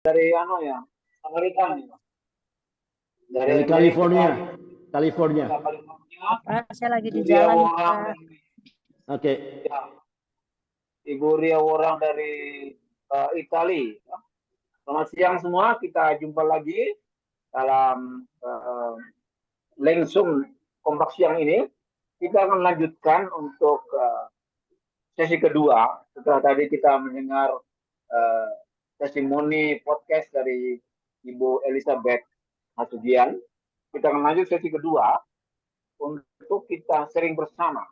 dari Amerika nih, Dari Amerika, California. California. Saya lagi di Ibu Ria jalan. orang Oke. ya, Ibu Ria orang dari Italia. Selamat siang semua, kita jumpa lagi dalam langsung kompak siang ini. Kita akan lanjutkan untuk sesi kedua. Setelah tadi kita mendengar testimoni podcast dari Ibu Elizabeth Hasugian, kita akan lanjut sesi kedua untuk kita sering bersama.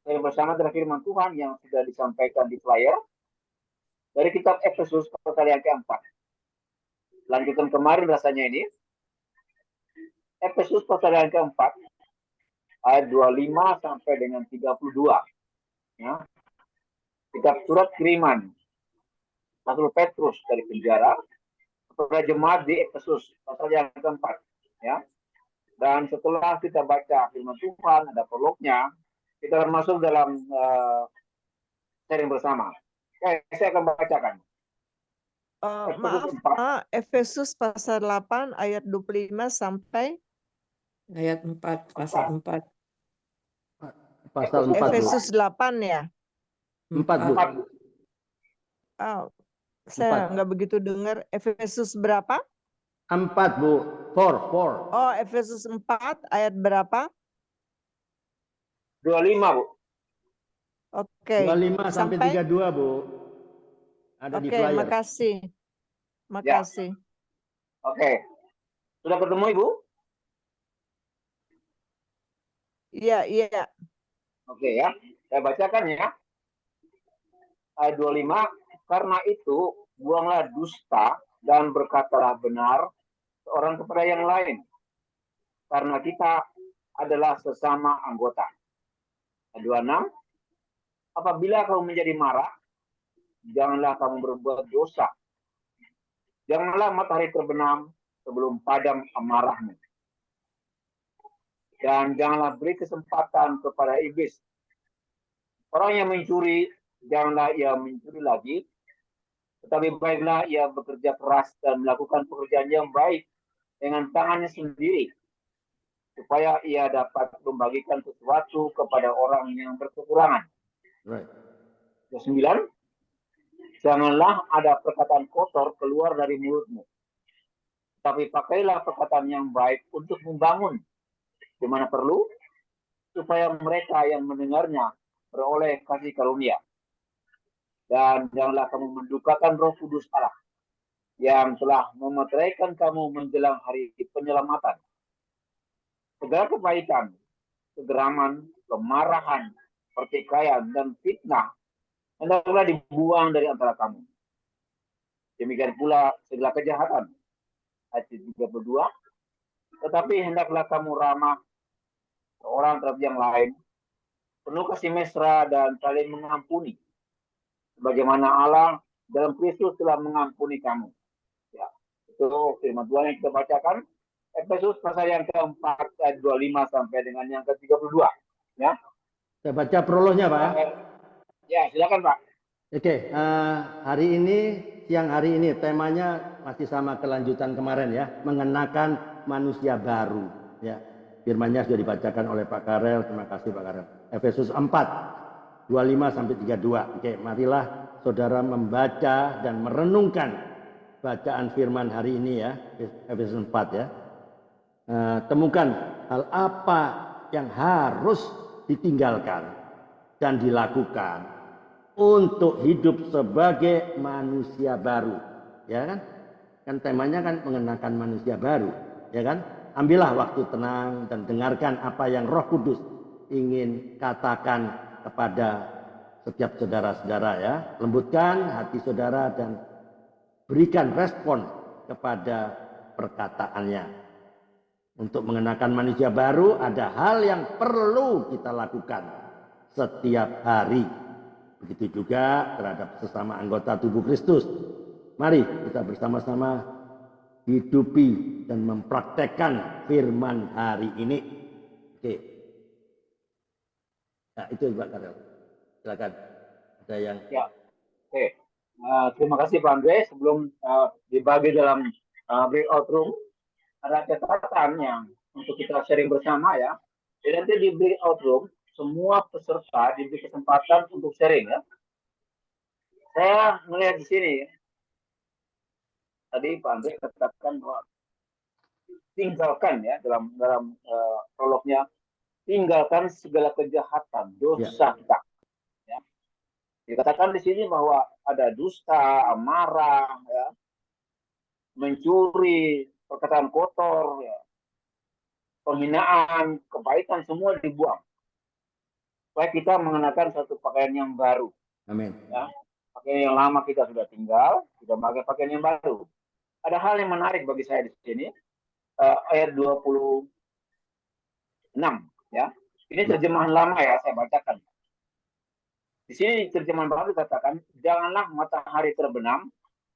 Sering bersama dari firman Tuhan yang sudah disampaikan di flyer dari kitab Efesus pasal yang keempat. Lanjutan kemarin rasanya ini. Efesus pasal yang keempat, ayat 25 sampai dengan 32. Ya. Kitab surat kiriman Rasul Petrus dari penjara kepada jemaat di Efesus pasal yang keempat. Ya. Dan setelah kita baca firman Tuhan, ada prolognya, kita akan masuk dalam sharing bersama. Oke, saya akan bacakan. Maaf, Efesus pasal 8 ayat 25 sampai ayat 4, pasal 4. Pasal 4, Efesus 8 ya? 4, Bu. Oh, saya nggak begitu dengar. Efesus berapa? 4, Bu. 4. Oh, Efesus 4 ayat berapa? 25, Bu. Oke. 25 sampai 32, Bu. Ada di flyer. Makasih. Makasih. Ya. Oke. Sudah ketemu, Ibu? Iya. Oke ya. Saya bacakan ya. Ayat 25, karena itu buanglah dusta dan berkatalah benar seorang kepada yang lain. Karena kita adalah sesama anggota. Ayat 26, apabila kamu menjadi marah, janganlah kamu berbuat dosa. Janganlah matahari terbenam sebelum padam amarahmu. Dan janganlah beri kesempatan kepada iblis. Orang yang mencuri, janganlah ia mencuri lagi, tetapi baiklah ia bekerja keras dan melakukan pekerjaan yang baik dengan tangannya sendiri, supaya ia dapat membagikan sesuatu kepada orang yang berkekurangan. Right. 9, janganlah ada perkataan kotor keluar dari mulutmu, tapi pakailah perkataan yang baik untuk membangun di mana perlu, supaya mereka yang mendengarnya beroleh kasih karunia. Dan janganlah kamu mendukakan Roh Kudus Allah yang telah memeteraikan kamu menjelang hari penyelamatan. Segala kebaikan, kegeraman, kemarahan, pertikaian, dan fitnah hendaklah dibuang dari antara kamu. Demikian pula segala kejahatan. Ayat 32. Tetapi hendaklah kamu ramah seorang terhadap yang lain, penuh kasih mesra dan saling mengampuni, sebagaimana Allah dalam Kristus telah mengampuni kamu. Ya, itu firman Tuhan yang kita bacakan. Efesus pasal yang keempat ayat 25 sampai dengan yang ke-32. Ya. Saya baca prolognya, Pak. Ya, silakan, Pak. Oke, siang hari ini temanya masih sama kelanjutan kemarin ya, mengenakan manusia baru. Ya, firmannya sudah dibacakan oleh Pak Karel. Terima kasih Pak Karel. Efesus 4, 25 sampai 32. Oke, marilah saudara membaca dan merenungkan bacaan firman hari ini ya, Efesus 4 ya. Temukan hal apa yang harus ditinggalkan dan dilakukan untuk hidup sebagai manusia baru, ya kan? Kan temanya kan mengenakan manusia baru, ya kan? Ambillah waktu tenang dan dengarkan apa yang Roh Kudus ingin katakan kepada setiap saudara-saudara ya. Lembutkan hati saudara dan berikan respon kepada perkataannya. Untuk mengenakan manusia baru ada hal yang perlu kita lakukan setiap hari. Begitu juga terhadap sesama anggota tubuh Kristus. Mari kita bersama-sama hidupi dan mempraktekkan firman hari ini. Oke. Nah, itu Pak Karel. Silakan. Ada yang ya. Oke. Terima kasih Pak Andre. Sebelum dibagi dalam breakout room, ada catatan yang untuk kita sharing bersama ya. Jadi nanti di breakout room, semua peserta diberi kesempatan untuk sharing ya. Saya melihat di sini, tadi Pak Andre katakan bahwa tinggalkan ya dalam prolognya, tinggalkan segala kejahatan, dosa kita. Ya. Dikatakan di sini bahwa ada dusta, amarah, ya, mencuri, perkataan kotor, ya, penghinaan, kebaikan semua dibuang. Supaya kita mengenakan satu pakaian yang baru. Amin. Ya. Pakaian yang lama kita sudah tinggal, kita pakai pakaian yang baru. Ada hal yang menarik bagi saya di sini, ayat 26. Ya. Ini terjemahan lama ya, saya bacakan. Di sini terjemahan baru dikatakan, janganlah matahari terbenam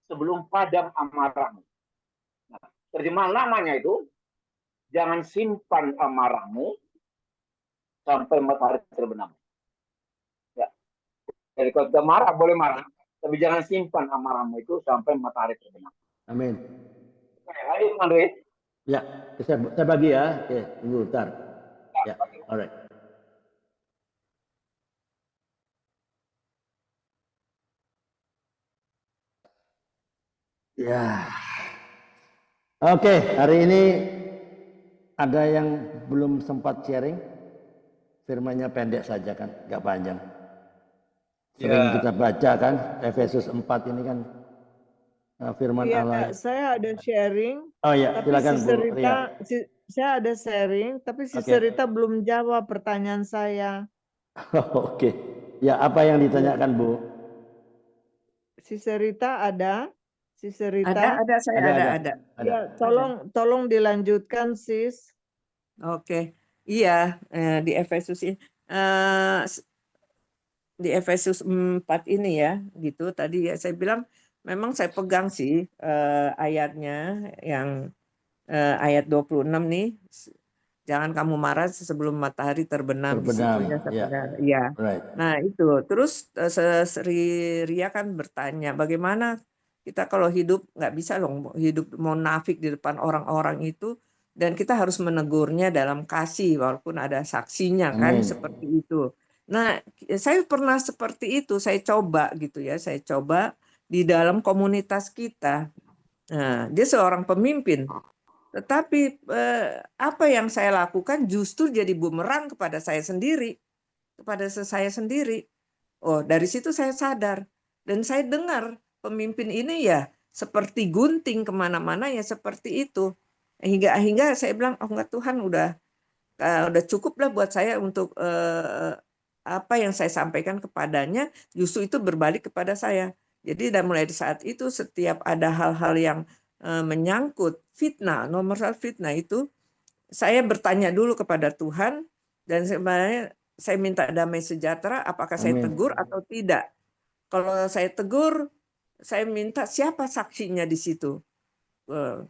sebelum padam amarahmu. Nah, terjemahan lamanya itu, jangan simpan amarahmu sampai matahari terbenam. Ya. Jadi kalau kita marah, boleh marah, tapi jangan simpan amarahmu itu sampai matahari terbenam. Amin. Ayo, Andre. Ya, saya bagi ya. Oke, tunggu bentar. Ya, alright. Ya. Oke, hari ini ada yang belum sempat sharing. Firmannya pendek saja kan, nggak panjang. Sering kita baca kan, Efesus 4 ini kan firman Allah. Saya ada sharing. Oh ya, tapi silakan Bu Ria. Saya ada sharing, tapi si Serita belum jawab pertanyaan saya. Oke. Ya, apa yang ditanyakan Bu? Si Serita ada? Si Serita? Ada, saya ada. Ya, tolong dilanjutkan, Sis. Oke. Iya, di Efesus ini. Di Efesus 4 ini ya, gitu. Tadi ya saya bilang memang saya pegang sih ayatnya yang ayat 26 nih. Jangan kamu marah sebelum matahari terbenam. Di situnya ya. Right. Nah, itu. Terus Sri Ria kan bertanya, bagaimana kita kalau hidup nggak bisa loh hidup munafik di depan orang-orang itu, dan kita harus menegurnya dalam kasih walaupun ada saksinya kan, seperti itu. Nah, saya pernah seperti itu, saya coba gitu ya, saya coba di dalam komunitas kita. Nah, dia seorang pemimpin, tetapi apa yang saya lakukan justru jadi bumerang kepada saya sendiri, Oh, dari situ saya sadar dan saya dengar pemimpin ini ya seperti gunting kemana-mana ya seperti itu, hingga saya bilang, oh enggak Tuhan, udah cukup lah buat saya untuk apa yang saya sampaikan kepadanya justru itu berbalik kepada saya. Jadi dan mulai di saat itu setiap ada hal-hal yang menyangkut fitnah, nomor satu fitnah itu, saya bertanya dulu kepada Tuhan dan sebenarnya saya minta damai sejahtera, apakah saya tegur atau tidak. Kalau saya tegur, saya minta siapa saksinya di situ.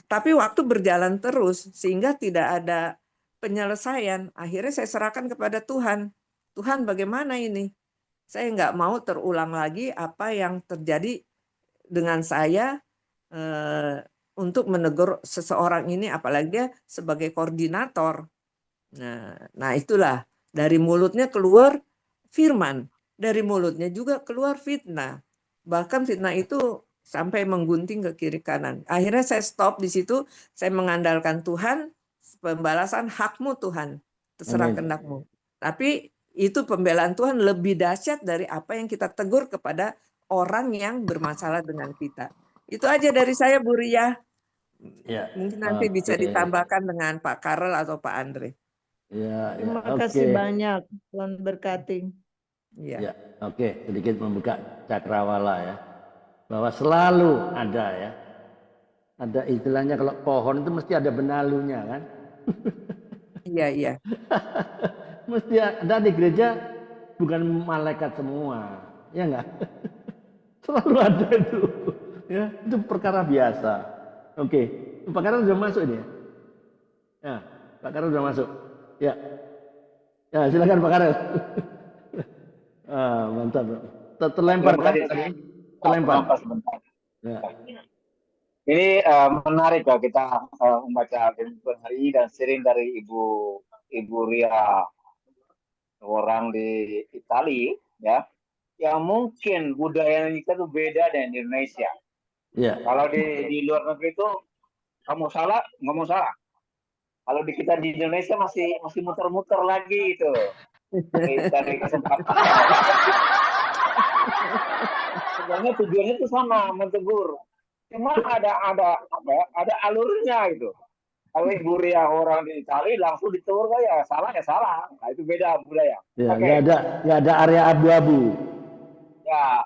Tapi waktu berjalan terus sehingga tidak ada penyelesaian. Akhirnya saya serahkan kepada Tuhan. Tuhan, bagaimana ini? Saya nggak mau terulang lagi apa yang terjadi dengan saya untuk menegur seseorang ini, apalagi sebagai koordinator. Nah, itulah dari mulutnya keluar firman, dari mulutnya juga keluar fitnah. Bahkan fitnah itu sampai menggunting ke kiri kanan. Akhirnya saya stop di situ, saya mengandalkan Tuhan, pembalasan hakmu Tuhan, terserah kehendakmu. Tapi itu pembelaan Tuhan lebih dahsyat dari apa yang kita tegur kepada orang yang bermasalah dengan kita. Itu aja dari saya, Bu Ria. Ya, mungkin nanti bisa ditambahkan dengan Pak Karel atau Pak Andre. Ya, Terima kasih banyak, Tuhan berkati. Ya, oke, sedikit membuka cakrawala ya, bahwa selalu ada ya, ada istilahnya kalau pohon itu mesti ada benalunya kan? Iya. Mesti ada di gereja, bukan malaikat semua, ya enggak? Selalu ada itu, ya itu perkara biasa. Oke, Pak Karel sudah masuk ini ya? Ya, Pak Karel sudah masuk. Ya, silakan Pak Karel. Mantap. Terlempar kan? terlempar. Maaf, sebentar. Ya. Ini menarik ya kita membaca firman hari ini dan sering dari Ibu Ria, orang di Italia, ya, yang mungkin budaya kita itu beda dengan di Indonesia. Ya. Kalau di luar negeri itu kamu salah, ngomong salah. Kalau di kita di Indonesia masih muter-muter lagi itu dari kesempatan. Sebenarnya tujuannya itu sama, mentegur. Cuma ada alurnya gitu. Kalau Ibu Ria orang di Itali langsung ditegur ya salah. Nah, itu beda budaya. Ya, Oke. nggak ada area abu-abu. Ya,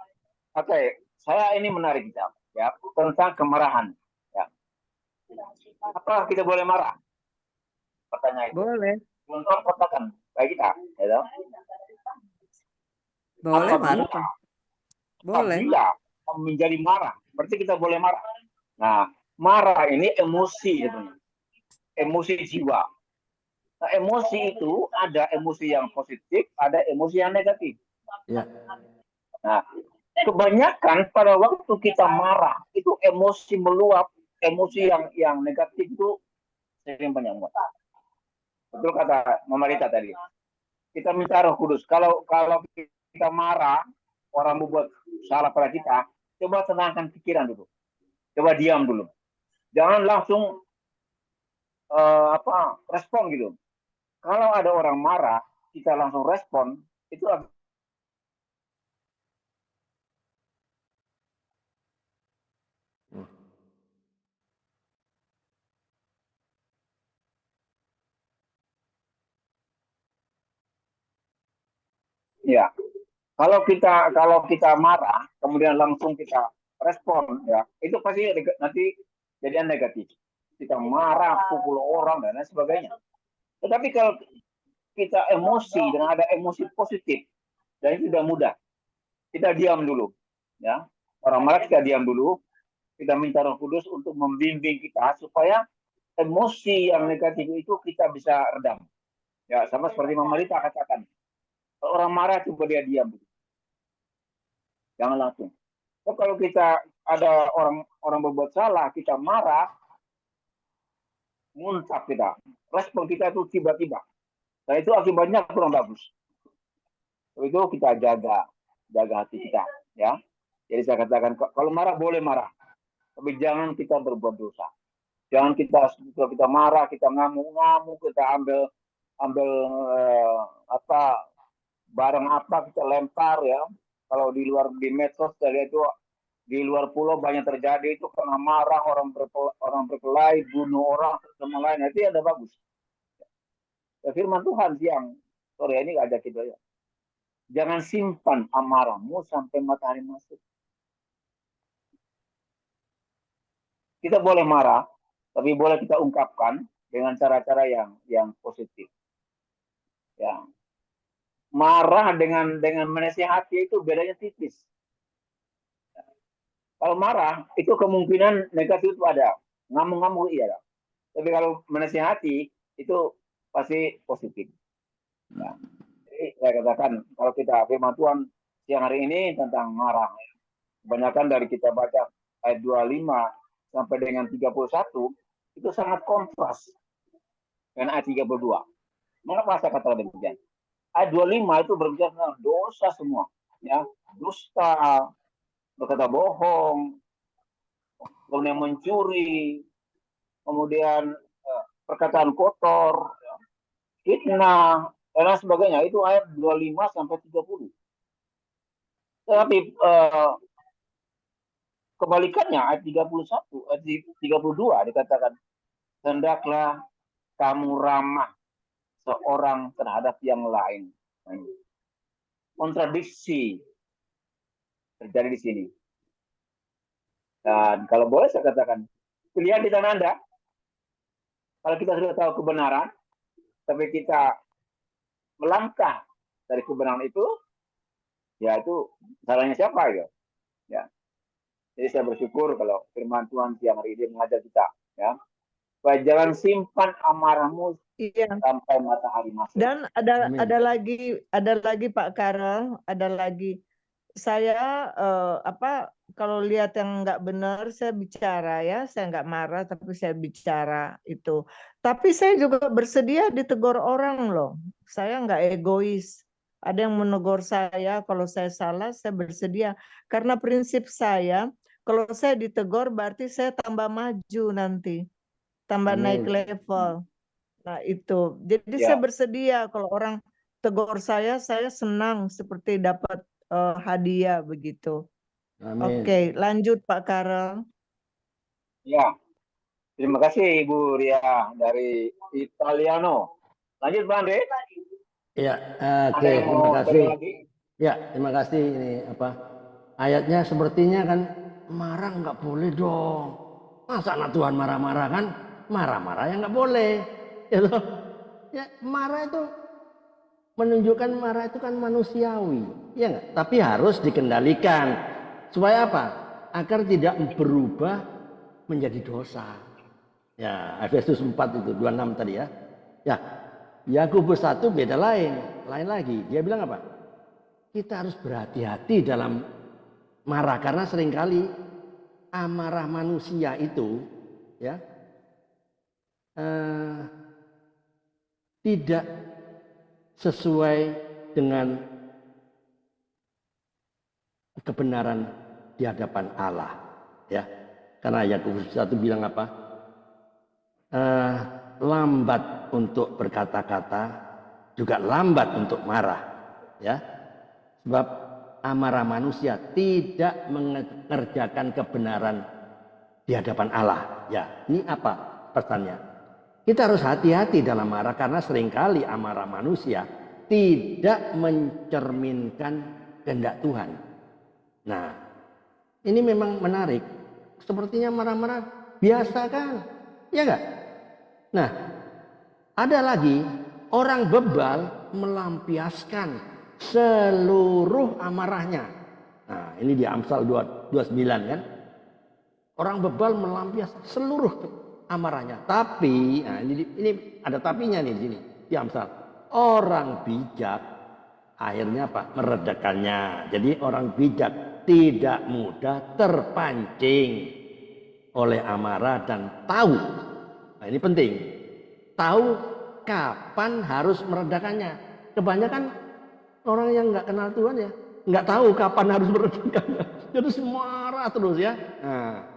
oke. Saya ini menarik ya tentang kemarahan. Ya. Apa kita boleh marah? Pertanyaan itu. Boleh. Contoh katakan kayak kita, ya. Boleh Apabila, marah. Boleh. apabila menjadi marah, berarti kita boleh marah. Nah, marah ini emosi sebenarnya. Emosi jiwa. Nah, emosi itu ada emosi yang positif, ada emosi yang negatif. Ya. Nah, kebanyakan pada waktu kita marah itu emosi meluap, emosi yang negatif itu sering banyak muat. Betul kata Mama Rita tadi. Kita minta Roh Kudus. Kalau kita marah, orang membuat salah pada kita, coba tenangkan pikiran dulu. Coba diam dulu. Jangan langsung respon gitu. Kalau ada orang marah, kita langsung respon, itu ya. Kalau kita marah, kemudian langsung kita respon, ya, itu pasti nanti jadian negatif. Kita marah, pukul orang dan lain sebagainya. Tetapi kalau kita emosi dan ada emosi positif, dan itu sudah mudah. Kita diam dulu, ya. Orang marah kita diam dulu. Kita minta Roh Kudus untuk membimbing kita supaya emosi yang negatif itu kita bisa redam. Ya, sama seperti Mama Rita katakan. Kalau orang marah coba dia diam dulu. Jangan langsung. Kalau kita ada orang berbuat salah, kita marah, muntah kita. Respon kita itu tiba-tiba. Dan itu akibatnya kurang bagus. Itu kita jaga hati kita, ya. Jadi saya katakan kalau marah boleh marah, tapi jangan kita berbuat dosa. Jangan kita marah, kita ngamuk-ngamuk, kita ambil barang apa kita lempar, ya. Kalau di medsos dari itu di luar pulau banyak terjadi itu karena marah orang berkelahi, bunuh orang sama lain. Itu ada bagus. Ya, firman Tuhan siang sore ini ada kita ya. Jangan simpan amarahmu sampai matahari masuk. Kita boleh marah, tapi boleh kita ungkapkan dengan cara-cara yang positif. Ya. Marah dengan menasihati itu bedanya tipis. Kalau marah itu kemungkinan negatif itu ada, ngamuk-ngamuk iya. Tapi kalau menasihati itu pasti positif. Ya. Jadi saya katakan kalau kita firman Tuhan siang hari ini tentang marah, kebanyakan dari kita baca ayat 25 sampai dengan 31 itu sangat kontras dengan ayat 32. Mengapa saya katakan demikian? Ayat 25 itu berbicara tentang dosa semua, ya, dusta, berkata bohong, kemudian mencuri, kemudian perkataan kotor, fitnah, dan lain sebagainya. Itu ayat 25 sampai 30. Tetapi kebalikannya ayat 31, ayat 32 dikatakan, hendaklah kamu ramah seorang terhadap yang lain. Kontradiksi terjadi di sini. Dan kalau boleh saya katakan, pilihan di tangan Anda. Kalau kita sudah tahu kebenaran, tapi kita melangkah dari kebenaran itu, ya itu salahnya siapa ya? Ya. Jadi saya bersyukur kalau firman Tuhan siang hari ini mengajar kita, ya. Supaya jangan simpan amarahmu sampai matahari masuk. Dan ada lagi Pak Karel, ada lagi saya kalau lihat yang nggak benar saya bicara ya, saya nggak marah tapi saya bicara itu. Tapi saya juga bersedia ditegur orang loh. Saya nggak egois. Ada yang menegur saya kalau saya salah, saya bersedia. Karena prinsip saya, kalau saya ditegur berarti saya tambah maju nanti, tambah naik Amin. level. Nah itu, jadi saya Ya, bersedia kalau orang tegur saya senang seperti dapat hadiah begitu. Amin. Oke, lanjut Pak Karel. ya. Terima kasih Ibu Ria dari Italiano. Lanjut Bang Andre. Ya, Ada oke, yang terima mau kasih. sharing lagi? Ya, terima kasih. Ini apa? Ayatnya sepertinya kan marah nggak boleh dong. Masa anak Tuhan marah-marah kan? Marah-marah ya nggak boleh. Ya, toh? Ya, marah itu menunjukkan marah itu kan manusiawi, ya nggak? Tapi harus dikendalikan. Supaya apa? Agar tidak berubah menjadi dosa. Ya, Efesus 4 itu 26 tadi ya. Ya, Yakobus 1 beda lain lagi. Dia bilang apa? Kita harus berhati-hati dalam marah karena seringkali amarah manusia itu ya eh, tidak sesuai dengan kebenaran di hadapan Allah ya. Karena Yakobus 1 bilang apa? Lambat untuk berkata-kata, juga lambat untuk marah ya. Sebab amarah manusia tidak mengerjakan kebenaran di hadapan Allah. Ya, ini apa pesannya? Kita harus hati-hati dalam marah karena seringkali amarah manusia tidak mencerminkan kehendak Tuhan. Nah, ini memang menarik. Sepertinya marah-marah biasa kan? Ya enggak? Nah, ada lagi orang bebal melampiaskan seluruh amarahnya. Nah, ini di Amsal 29 kan. Orang bebal melampiaskan seluruh amarahnya. Tapi, nah ini ada tapinya nih di sini di Amsal. Orang bijak akhirnya apa? Meredakannya. Jadi orang bijak tidak mudah terpancing oleh amarah dan tahu. Nah, ini penting. Tahu kapan harus meredakannya. Kebanyakan orang yang nggak kenal Tuhan ya, nggak tahu kapan harus meredakannya. Jadi marah terus ya. Nah,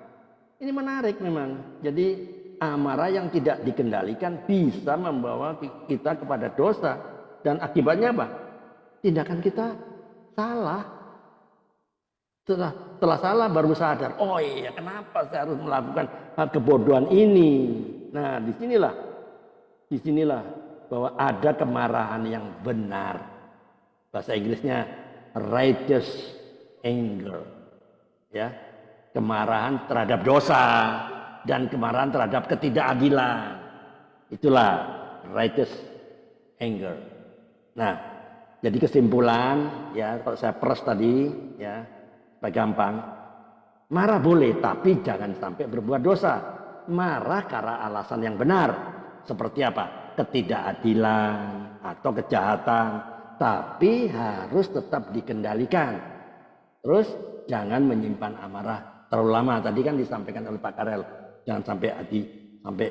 ini menarik memang. Jadi amarah yang tidak dikendalikan bisa membawa kita kepada dosa. Dan akibatnya apa? Tindakan kita salah. Setelah salah baru sadar. Oh iya, kenapa saya harus melakukan hal kebodohan ini? Nah, disinilah bahwa ada kemarahan yang benar. Bahasa Inggrisnya righteous anger. Ya, kemarahan terhadap dosa dan kemarahan terhadap ketidakadilan. Itulah righteous anger. Nah, jadi kesimpulan ya, kalau saya peres tadi ya, supaya gampang. Marah boleh, tapi jangan sampai berbuat dosa. Marah karena alasan yang benar. Seperti apa? Ketidakadilan atau kejahatan. Tapi harus tetap dikendalikan. Terus jangan menyimpan amarah terlalu lama. Tadi kan disampaikan oleh Pak Karel. Jangan sampai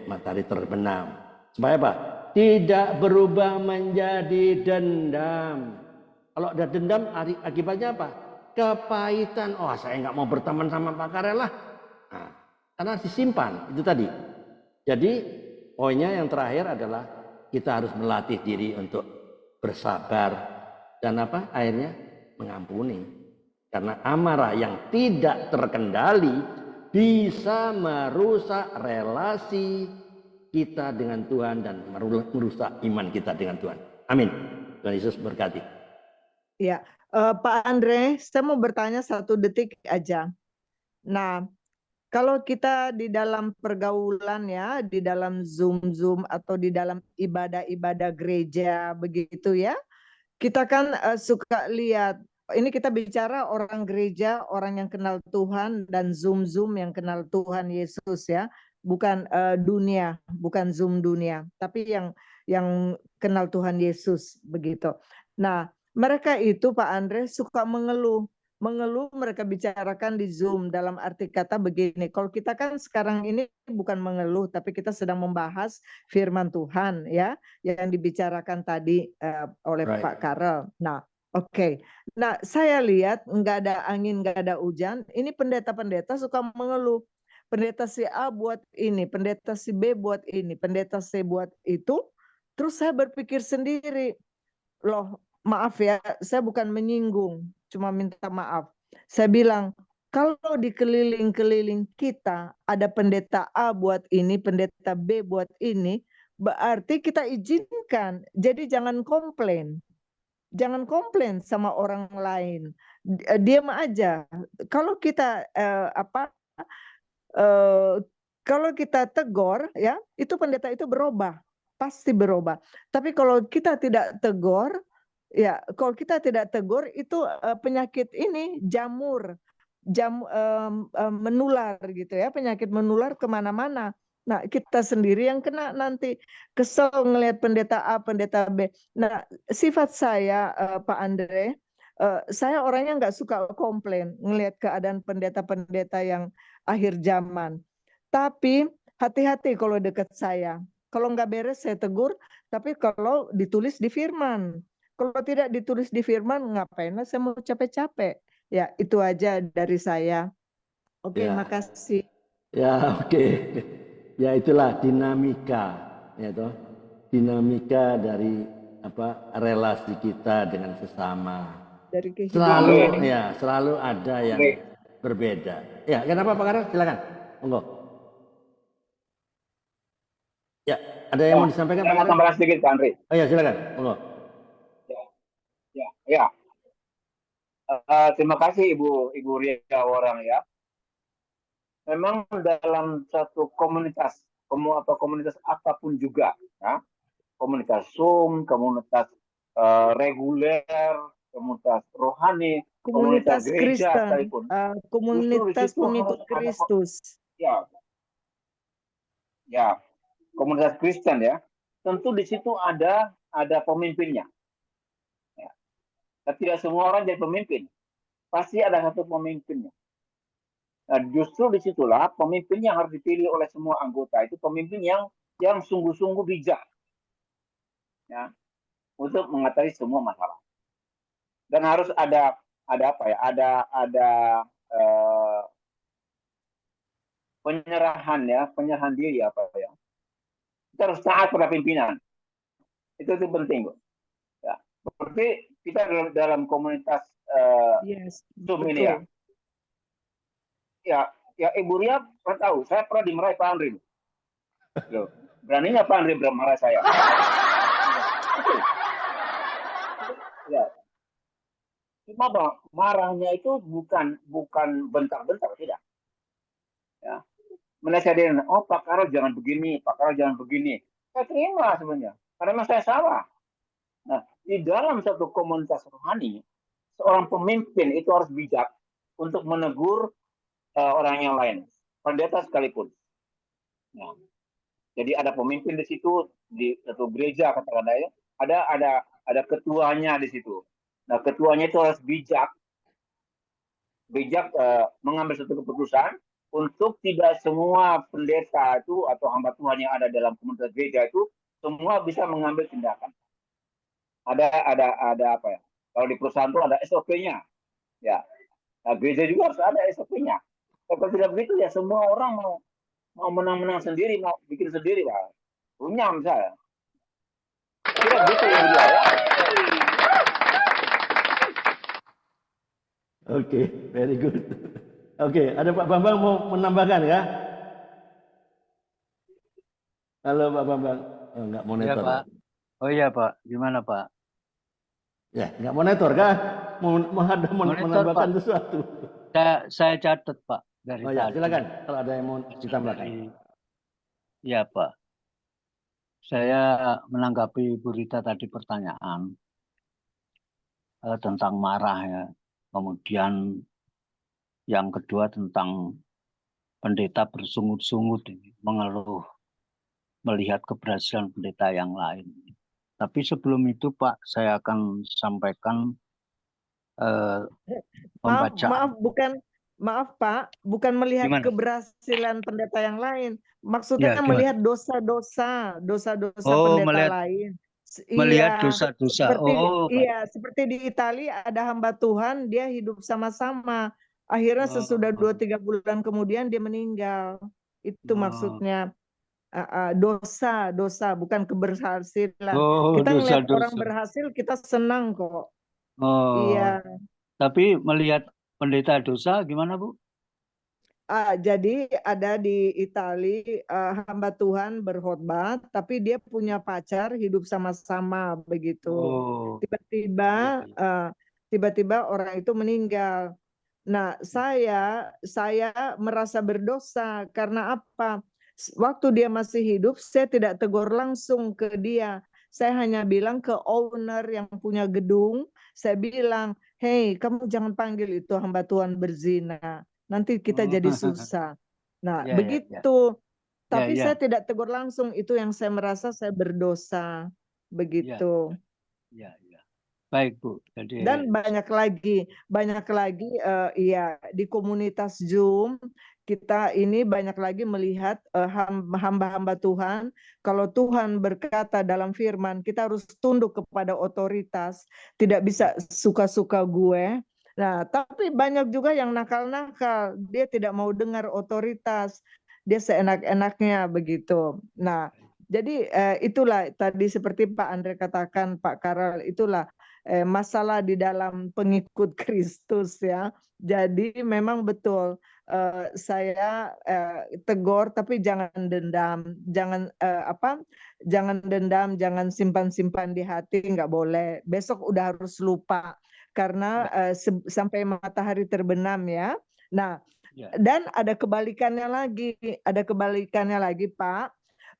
matahari terbenam. Supaya apa? Tidak berubah menjadi dendam. Kalau ada dendam, akibatnya apa? Kepahitan. Oh, saya nggak mau berteman sama Pak Karel lah. Nah, karena disimpan itu tadi. Jadi poinnya yang terakhir adalah kita harus melatih diri untuk bersabar dan apa? Akhirnya mengampuni. Karena amarah yang tidak terkendali bisa merusak relasi kita dengan Tuhan dan merusak iman kita dengan Tuhan. Amin. Tuhan Yesus berkati. Ya, Pak Andre, saya mau bertanya 1 detik aja. Nah, kalau kita di dalam pergaulan ya, di dalam Zoom atau di dalam ibadah-ibadah gereja begitu ya, kita kan suka lihat, ini kita bicara orang gereja, orang yang kenal Tuhan dan Zoom yang kenal Tuhan Yesus ya, bukan dunia, bukan Zoom dunia, tapi yang kenal Tuhan Yesus begitu. Nah, mereka itu Pak Andre suka mengeluh. mengeluh mereka bicarakan di Zoom, dalam arti kata begini, kalau kita kan sekarang ini bukan mengeluh tapi kita sedang membahas firman Tuhan ya yang dibicarakan tadi oleh Right. Pak Karel. Nah, oke. Nah, saya lihat nggak ada angin, nggak ada hujan, ini pendeta-pendeta suka mengeluh. Pendeta si A buat ini, pendeta si B buat ini, pendeta C buat itu. Terus saya berpikir sendiri, loh, maaf ya, saya bukan menyinggung, cuma minta maaf. Saya bilang, kalau di keliling-keliling kita ada pendeta A buat ini, pendeta B buat ini, berarti kita izinkan. Jadi jangan komplain. Jangan komplain sama orang lain. Diam aja. Kalau kita kalau kita tegur ya, itu pendeta itu berubah, pasti berubah. Tapi kalau kita tidak tegur, ya kalau kita tidak tegur itu penyakit ini menular gitu ya, penyakit menular kemana-mana. Nah, kita sendiri yang kena nanti, kesel ngelihat pendeta A, pendeta B. Nah, sifat saya Pak Andre, saya orangnya nggak suka komplain ngelihat keadaan pendeta-pendeta yang akhir zaman. Tapi hati-hati kalau dekat saya. Kalau nggak beres saya tegur, tapi kalau ditulis di firman. Kalau tidak ditulis di firman, ngapain lah saya mau capek-capek. Ya, itu aja dari saya. Oke, Ya. makasih. Ya, oke. Ya itulah dinamika, ya toh. Dinamika dari relasi kita dengan sesama. Dari Selalu kehidupan. selalu ada yang berbeda. Ya, kenapa Pak Karel? Silakan. Monggo. Ya, ada yang mau disampaikan Saya Pak mau Karel? tambahkan sedikit, Pak Andri. Oh ya, silakan. Monggo. Ya. Terima kasih Ibu Ria Warang ya. Memang dalam satu komunitas apapun juga, ya, komunitas Zoom, komunitas reguler, komunitas rohani, komunitas gereja Kristen, sekalipun, justru di komunitas situ pengikut harus ada Kristus. komunitas Kristen ya. Tentu di situ ada pemimpinnya. Ya. Dan tidak semua orang jadi pemimpin. Pasti ada satu pemimpinnya. Nah, justru disitulah pemimpin yang harus dipilih oleh semua anggota itu pemimpin yang sungguh-sungguh bijak, ya, untuk mengatasi semua masalah. Dan harus ada penyerahan diri Kita harus taat pada pimpinan. Itu penting, ya. Seperti kita dalam komunitas Zoom ini ya. Ya, Ibu Ria tahu, saya pernah dimarahi Pak Andri. Loh, beraninya Pak Andri marah saya. Ya. Cuma marahnya itu bukan bentar-bentar, tidak. Ya. Menasihatin, oh Pak Karel jangan begini, Pak Karel jangan begini. Saya terima sebenarnya, karena memang saya salah. Nah, di dalam satu komunitas rohani, seorang pemimpin itu harus bijak untuk menegur orang yang lain, pendeta sekalipun. Nah, jadi ada pemimpin di situ di satu gereja katakanlah ya, ada ketuanya di situ. Nah, ketuanya itu harus bijak mengambil satu keputusan untuk tidak semua pendeta itu atau hamba Tuhan yang ada dalam komunitas gereja itu semua bisa mengambil tindakan. Ada apa ya? Kalau di perusahaan itu ada SOP-nya, ya. Nah, gereja juga harus ada SOP-nya. Kalau tidak begitu ya semua orang mau menang-menang sendiri, mau bikin sendiri lah. Punya misalnya. Kira gitu ya, ya. Oke, very good. Oke, ada Pak Bambang mau menambahkan ya? Halo Pak Bambang. Oh, nggak monitor. Ya, Pak. Oh iya Pak, gimana Pak? Ya, nggak monitor kah? Mau menambahkan Pak. sesuatu? Saya catat Pak dari Oh ya, tadi. silakan kalau ada yang mau ditambahkan. Ya Pak. Saya menanggapi Bu Rita tadi pertanyaan tentang marah ya. Kemudian yang kedua tentang pendeta bersungut-sungut ini, mengeluh melihat keberhasilan pendeta yang lain. Tapi sebelum itu Pak, saya akan sampaikan eh, Maaf, pembacaan. maaf Pak, bukan melihat Gimana? keberhasilan pendeta yang lain. Maksudnya Ya, gimana? melihat dosa-dosa Oh, pendeta melihat lain. melihat Iya, dosa-dosa. Oh, baik. seperti di Italia ada hamba Tuhan, dia hidup sama-sama. Akhirnya sesudah Oh, 2-3 bulan kemudian dia meninggal. Itu oh, maksudnya dosa, bukan keberhasilan. oh, Kita ngelihat orang dosa-dosa. berhasil, kita senang kok. Oh, Iya. tapi melihat pendeta dosa gimana, Bu? Jadi ada di Itali hamba Tuhan berkhotbah, tapi dia punya pacar hidup sama-sama begitu. Oh, iya, Tiba-tiba iya. tiba-tiba orang itu meninggal. Nah, saya merasa berdosa karena apa? Waktu dia masih hidup, saya tidak tegur langsung ke dia. Saya hanya bilang ke owner yang punya gedung, saya bilang, "Hey, kamu jangan panggil itu hamba Tuhan berzina. Nanti kita Oh, jadi susah." Nah, ya, ya, ya, begitu. ya, Tapi saya ya, tidak tegur langsung, itu yang saya merasa saya berdosa. ya, Begitu. ya, ya. Baik, Bu. Jadi, Dan banyak lagi iya di komunitas Zoom kita ini banyak lagi melihat hamba-hamba Tuhan. Kalau Tuhan berkata dalam firman, kita harus tunduk kepada otoritas, tidak bisa suka-suka gue. Nah, tapi banyak juga yang nakal-nakal, dia tidak mau dengar otoritas, dia seenak-enaknya begitu. Nah, jadi itulah tadi seperti Pak Andre katakan, Pak Karel, itulah masalah di dalam pengikut Kristus ya. Jadi memang betul saya tegur tapi jangan dendam, jangan dendam, jangan simpan-simpan di hati, nggak boleh. Besok udah harus lupa karena ya, sampai matahari terbenam ya. Nah, ya, dan ada kebalikannya lagi Pak.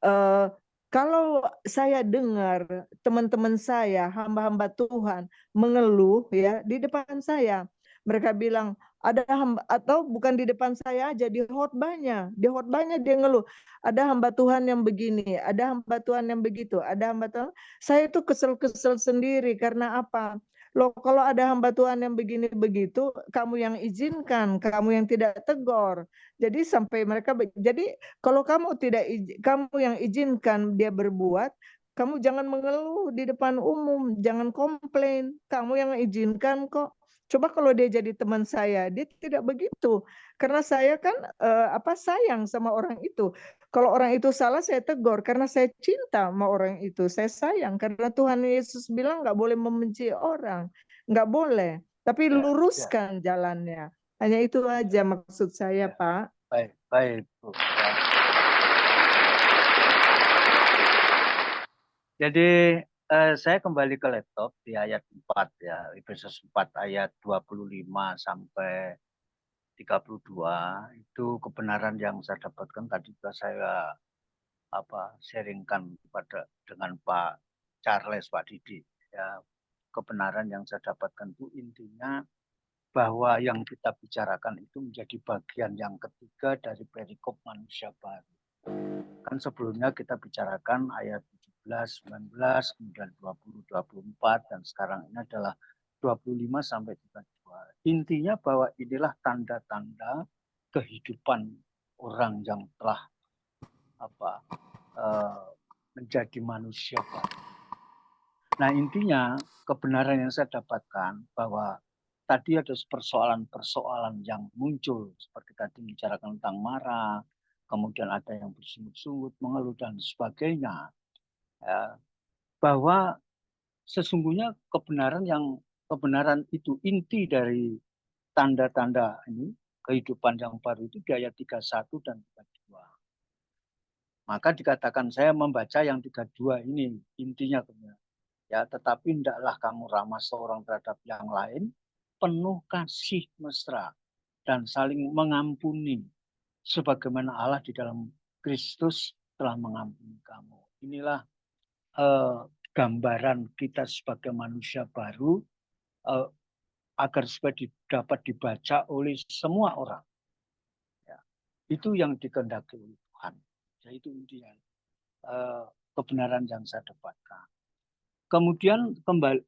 Eh, Kalau saya dengar teman-teman saya, hamba-hamba Tuhan mengeluh ya di depan saya, mereka bilang ada hamba atau bukan di depan saya aja di khotbahnya dia ngeluh. Ada hamba Tuhan yang begini, ada hamba Tuhan yang begitu, ada hamba Tuhan. Saya itu kesel-kesel sendiri karena apa? Loh, kalau ada hamba Tuhan yang begini begitu, kamu yang izinkan, kamu yang tidak tegur. Jadi sampai mereka jadi kalau kamu yang izinkan dia berbuat, kamu jangan mengeluh di depan umum, jangan komplain. Kamu yang izinkan kok. Coba kalau dia jadi teman saya, dia tidak begitu. Karena saya kan sayang sama orang itu. Kalau orang itu salah, saya tegur karena saya cinta sama orang itu. Saya sayang karena Tuhan Yesus bilang nggak boleh membenci orang, nggak boleh. Tapi ya, ya, luruskan jalannya. Hanya itu ya, aja maksud saya, ya. Pak. Baik, baik, Bu. Ya. Jadi, saya kembali ke laptop di ayat 4 ya, Efesus 4 ayat 25 sampai 32 itu kebenaran yang saya dapatkan tadi juga saya sharingkan dengan Pak Charles, Pak Didi ya. Kebenaran yang saya dapatkan itu intinya bahwa yang kita bicarakan itu menjadi bagian yang ketiga dari perikop manusia baru. Kan sebelumnya kita bicarakan ayat 17, 19, kemudian 20, 24, dan sekarang ini adalah 25 sampai 32. Intinya bahwa inilah tanda-tanda kehidupan orang yang telah menjadi manusia baru. Nah, intinya kebenaran yang saya dapatkan bahwa tadi ada persoalan-persoalan yang muncul seperti tadi bicarakan tentang marah, kemudian ada yang bersungut-sungut, mengeluh dan sebagainya. Ya, bahwa sesungguhnya kebenaran itu inti dari tanda-tanda ini kehidupan yang baru itu di ayat 31 dan 32. Maka dikatakan saya membaca yang 32 ini intinya kebenaran. Ya, tetapi hendaklah kamu ramah seorang terhadap yang lain, penuh kasih mesra dan saling mengampuni sebagaimana Allah di dalam Kristus telah mengampuni kamu. Inilah gambaran kita sebagai manusia baru agar supaya dapat dibaca oleh semua orang. Ya, itu yang dikehendaki oleh Tuhan. Jadi itu intinya kebenaran yang saya dapatkan. Kemudian kembali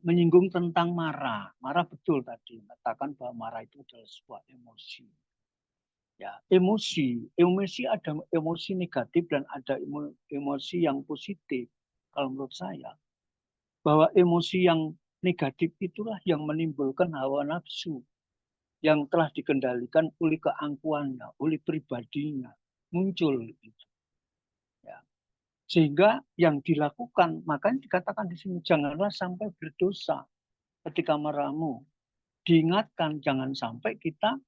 menyinggung tentang marah. Marah betul tadi, katakan bahwa marah itu adalah sebuah emosi. Ya, emosi ada emosi negatif dan ada emosi yang positif. Kalau menurut saya, bahwa emosi yang negatif itulah yang menimbulkan hawa nafsu yang telah dikendalikan oleh keangkuhannya, oleh pribadinya, muncul gitu. Ya. Sehingga yang dilakukan, makanya dikatakan di sini, janganlah sampai berdosa ketika marahmu. Diingatkan jangan sampai kita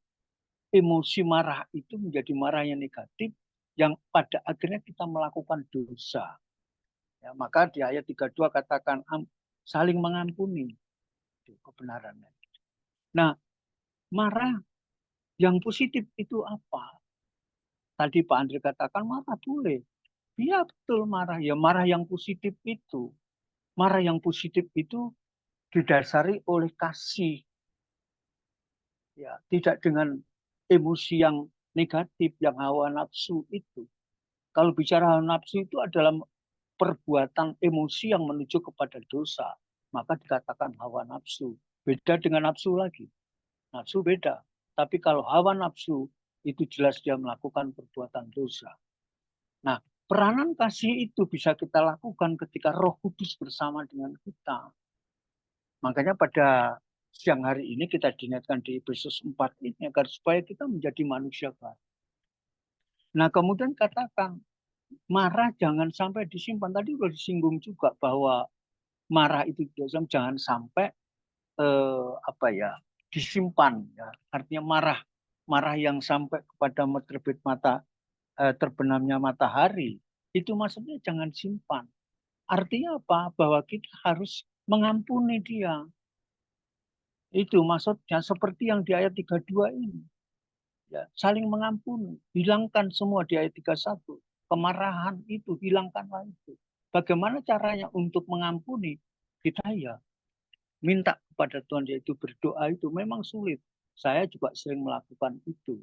emosi marah itu menjadi marah yang negatif yang pada akhirnya kita melakukan dosa. Ya, maka di ayat 32 katakan saling mengampuni. Itu kebenarannya. Nah, marah yang positif itu apa? Tadi Pak Andre katakan marah boleh. Iya betul marah. Ya marah yang positif itu. Marah yang positif itu didasari oleh kasih. Ya, tidak dengan emosi yang negatif, yang hawa nafsu itu. Kalau bicara hawa nafsu itu adalah perbuatan emosi yang menuju kepada dosa. Maka dikatakan hawa nafsu. Beda dengan nafsu lagi. Nafsu beda. Tapi kalau hawa nafsu itu jelas dia melakukan perbuatan dosa. Nah, peranan kasih itu bisa kita lakukan ketika Roh Kudus bersama dengan kita. Makanya pada siang hari ini kita diingatkan di Efesus 4 ini agar supaya kita menjadi manusia baru. Nah, kemudian katakan marah jangan sampai disimpan. Tadi sudah disinggung juga bahwa marah itu jangan sampai disimpan. Ya. Artinya marah yang sampai kepada terbenamnya matahari itu maksudnya jangan simpan. Artinya apa? Bahwa kita harus mengampuni dia. Itu maksudnya seperti yang di ayat 32 ini. Ya, saling mengampuni. Hilangkan semua di ayat 31. Kemarahan itu, hilangkanlah itu. Bagaimana caranya untuk mengampuni? Kita ya minta kepada Tuhan, yaitu berdoa itu memang sulit. Saya juga sering melakukan itu.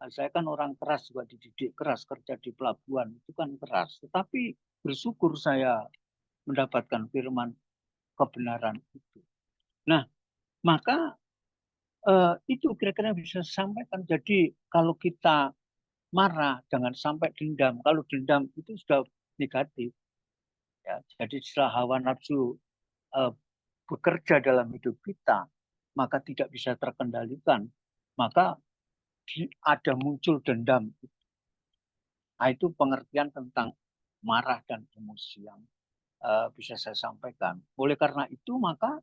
Nah, saya kan orang keras, juga dididik keras, kerja di pelabuhan. Itu kan keras. Tetapi bersyukur saya mendapatkan firman kebenaran itu. Nah, maka itu kira-kira bisa sampaikan. Jadi kalau kita marah, jangan sampai dendam. Kalau dendam itu sudah negatif. Ya, jadi setelah hawa nafsu bekerja dalam hidup kita, maka tidak bisa terkendalikan. Maka ada muncul dendam. Nah, itu pengertian tentang marah dan emosi yang bisa saya sampaikan. Oleh karena itu, maka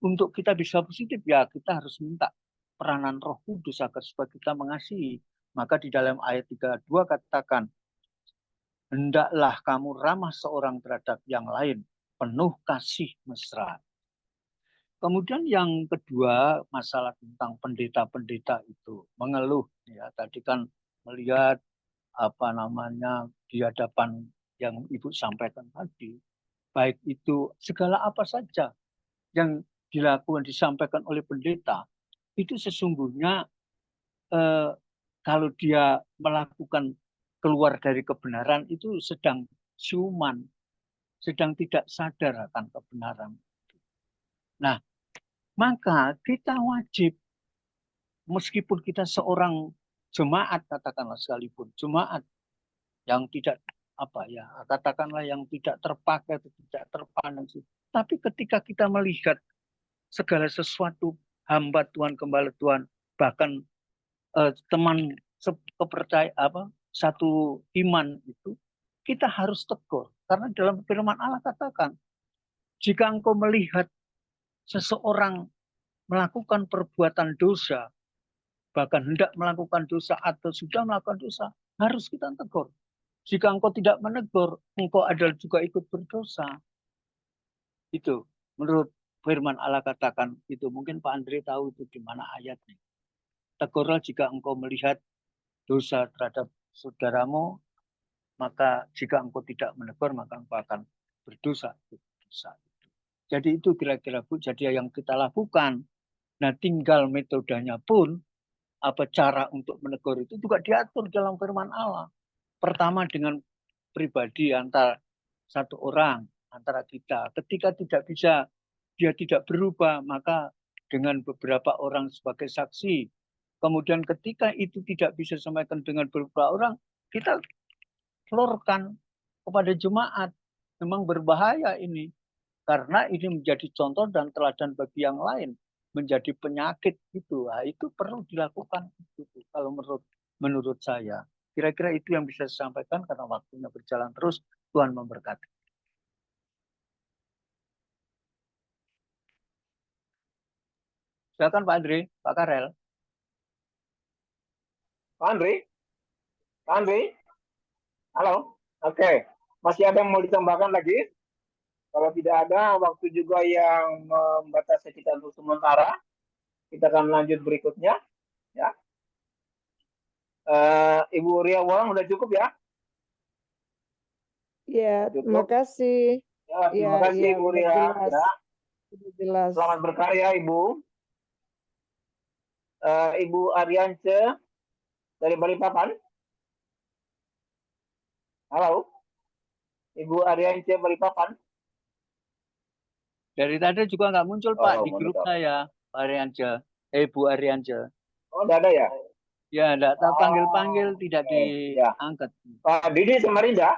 untuk kita bisa positif, ya kita harus minta peranan Roh Kudus agar supaya kita mengasihi. Maka di dalam ayat 32 katakan, hendaklah kamu ramah seorang terhadap yang lain, penuh kasih mesra. Kemudian yang kedua, masalah tentang pendeta-pendeta itu mengeluh. Ya, tadi kan melihat di hadapan yang Ibu sampaikan tadi, baik itu segala apa saja yang disampaikan oleh pendeta, itu sesungguhnya kalau dia melakukan keluar dari kebenaran itu sedang siuman, sedang tidak sadar akan kebenaran. Nah, maka kita wajib, meskipun kita seorang jemaat, katakanlah sekalipun, jemaat yang tidak katakanlah yang tidak terpakai atau tidak terpandang. Tapi ketika kita melihat segala sesuatu, hamba Tuhan, gembala Tuhan, bahkan teman satu iman itu, kita harus tegur. Karena dalam firman Allah katakan, jika engkau melihat seseorang melakukan perbuatan dosa, bahkan hendak melakukan dosa atau sudah melakukan dosa, harus kita tegur. Jika engkau tidak menegur, engkau adalah juga ikut berdosa. Itu menurut firman Allah katakan itu. Mungkin Pak Andre tahu itu di mana ayatnya. Tegurlah jika engkau melihat dosa terhadap saudaramu, maka jika engkau tidak menegur, maka engkau akan berdosa. Jadi itu kira-kira Bu, jadi yang kita lakukan. Nah, tinggal metodenya pun, apa cara untuk menegur itu juga diatur dalam firman Allah. Pertama dengan pribadi antara satu orang, antara kita. Ketika tidak bisa dia tidak berubah, maka dengan beberapa orang sebagai saksi, kemudian ketika itu tidak bisa disampaikan dengan beberapa orang, kita keluarkan kepada jemaat. Memang berbahaya ini, karena ini menjadi contoh dan teladan bagi yang lain, menjadi penyakit gitu. Nah, itu perlu dilakukan gitu, kalau menurut saya. Kira-kira itu yang bisa saya sampaikan karena waktunya berjalan terus. Tuhan memberkati. Silakan Pak Andre, Pak Karel. Pak Andri? Pak Andri? Halo? Oke. Masih ada yang mau ditambahkan lagi? Kalau tidak ada, waktu juga yang membatasi kita untuk sementara. Kita akan lanjut berikutnya. Ya. Ibu Ria Walang udah cukup ya? Ya, terima Cukup. kasih. Ya, terima Ya, kasih ya, Ibu udah Ria. jelas. Ya. Udah jelas. Selamat berkarya Ibu. Ibu Ariance dari Balikpapan. Halo. Ibu Ariance Balikpapan. Dari tadi juga nggak muncul Pak di grup monitor. saya, Pak Ariance. Bu Ariance. Oh, udah ada ya? Ya, enggak tahu panggil-panggil tidak Ya. diangkat. Pak Didi Samarinda.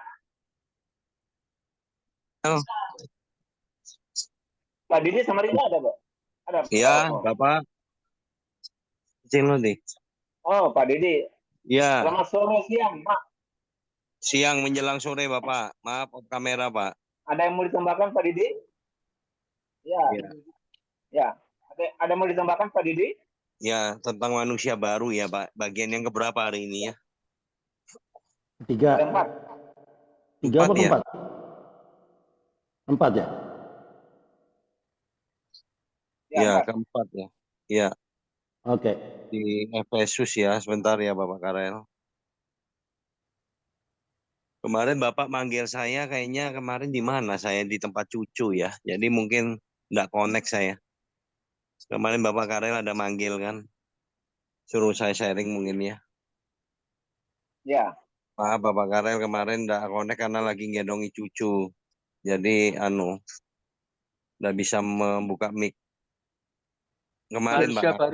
Oh. Pak Didi Samarinda ada, Pak? Ada. Iya, Bapak. Sini nih. Oh, Pak Didi. Ya, Selamat sore siang, Pak. siang menjelang sore, Bapak. Maaf, off kamera, Pak. Ada yang mau ditambahkan, Pak Didi? Ya. Ya. Ya. Ada yang mau ditambahkan, Pak Didi? Ya, tentang manusia baru ya, Pak. Bagian yang keberapa hari ini ya? Tiga. Ada 4. Tiga apa Empat ya? keempat? 4 ya? Ya, 4. keempat ya. Ya, Oke. di Efesus ya. Sebentar ya, Bapak Karel. Kemarin Bapak manggil saya kayaknya kemarin di mana? Saya di tempat cucu ya. Jadi mungkin nggak connect saya. Kemarin Bapak Karel ada manggil kan. Suruh saya sharing mungkin ya. Ya. Maaf Bapak Karel kemarin nggak connect karena lagi gendongi cucu. Jadi nggak bisa membuka mic. Kemarin Manusia Pak.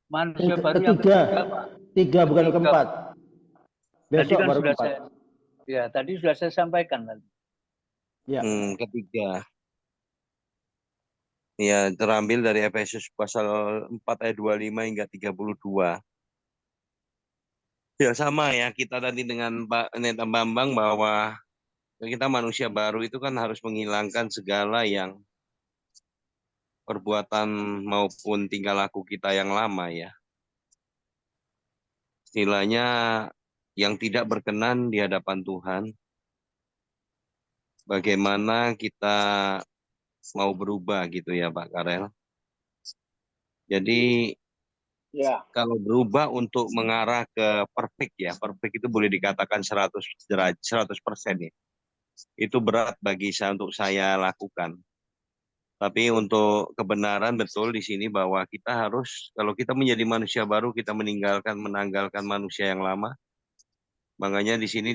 manusia baru yang Ketiga. ketiga, Pak. Tiga bukan Ketiga. keempat. Tadi Besok kan baru sudah keempat. tadi sudah saya sampaikan tadi. Ya. Ketiga. Ya, terambil dari Efesus pasal 4 ayat 25 hingga 32. Ya sama ya, kita tadi dengan Pak Neta Bambang bahwa kita manusia baru itu kan harus menghilangkan segala yang perbuatan maupun tingkah laku kita yang lama ya. Istilahnya yang tidak berkenan di hadapan Tuhan. Bagaimana kita mau berubah gitu ya Pak Karel. Jadi Ya. kalau berubah untuk mengarah ke perfect ya, perfect itu boleh dikatakan 100% ya. Itu berat bagi saya untuk saya lakukan. Tapi untuk kebenaran betul di sini bahwa kita harus, kalau kita menjadi manusia baru, kita menanggalkan manusia yang lama. Makanya di sini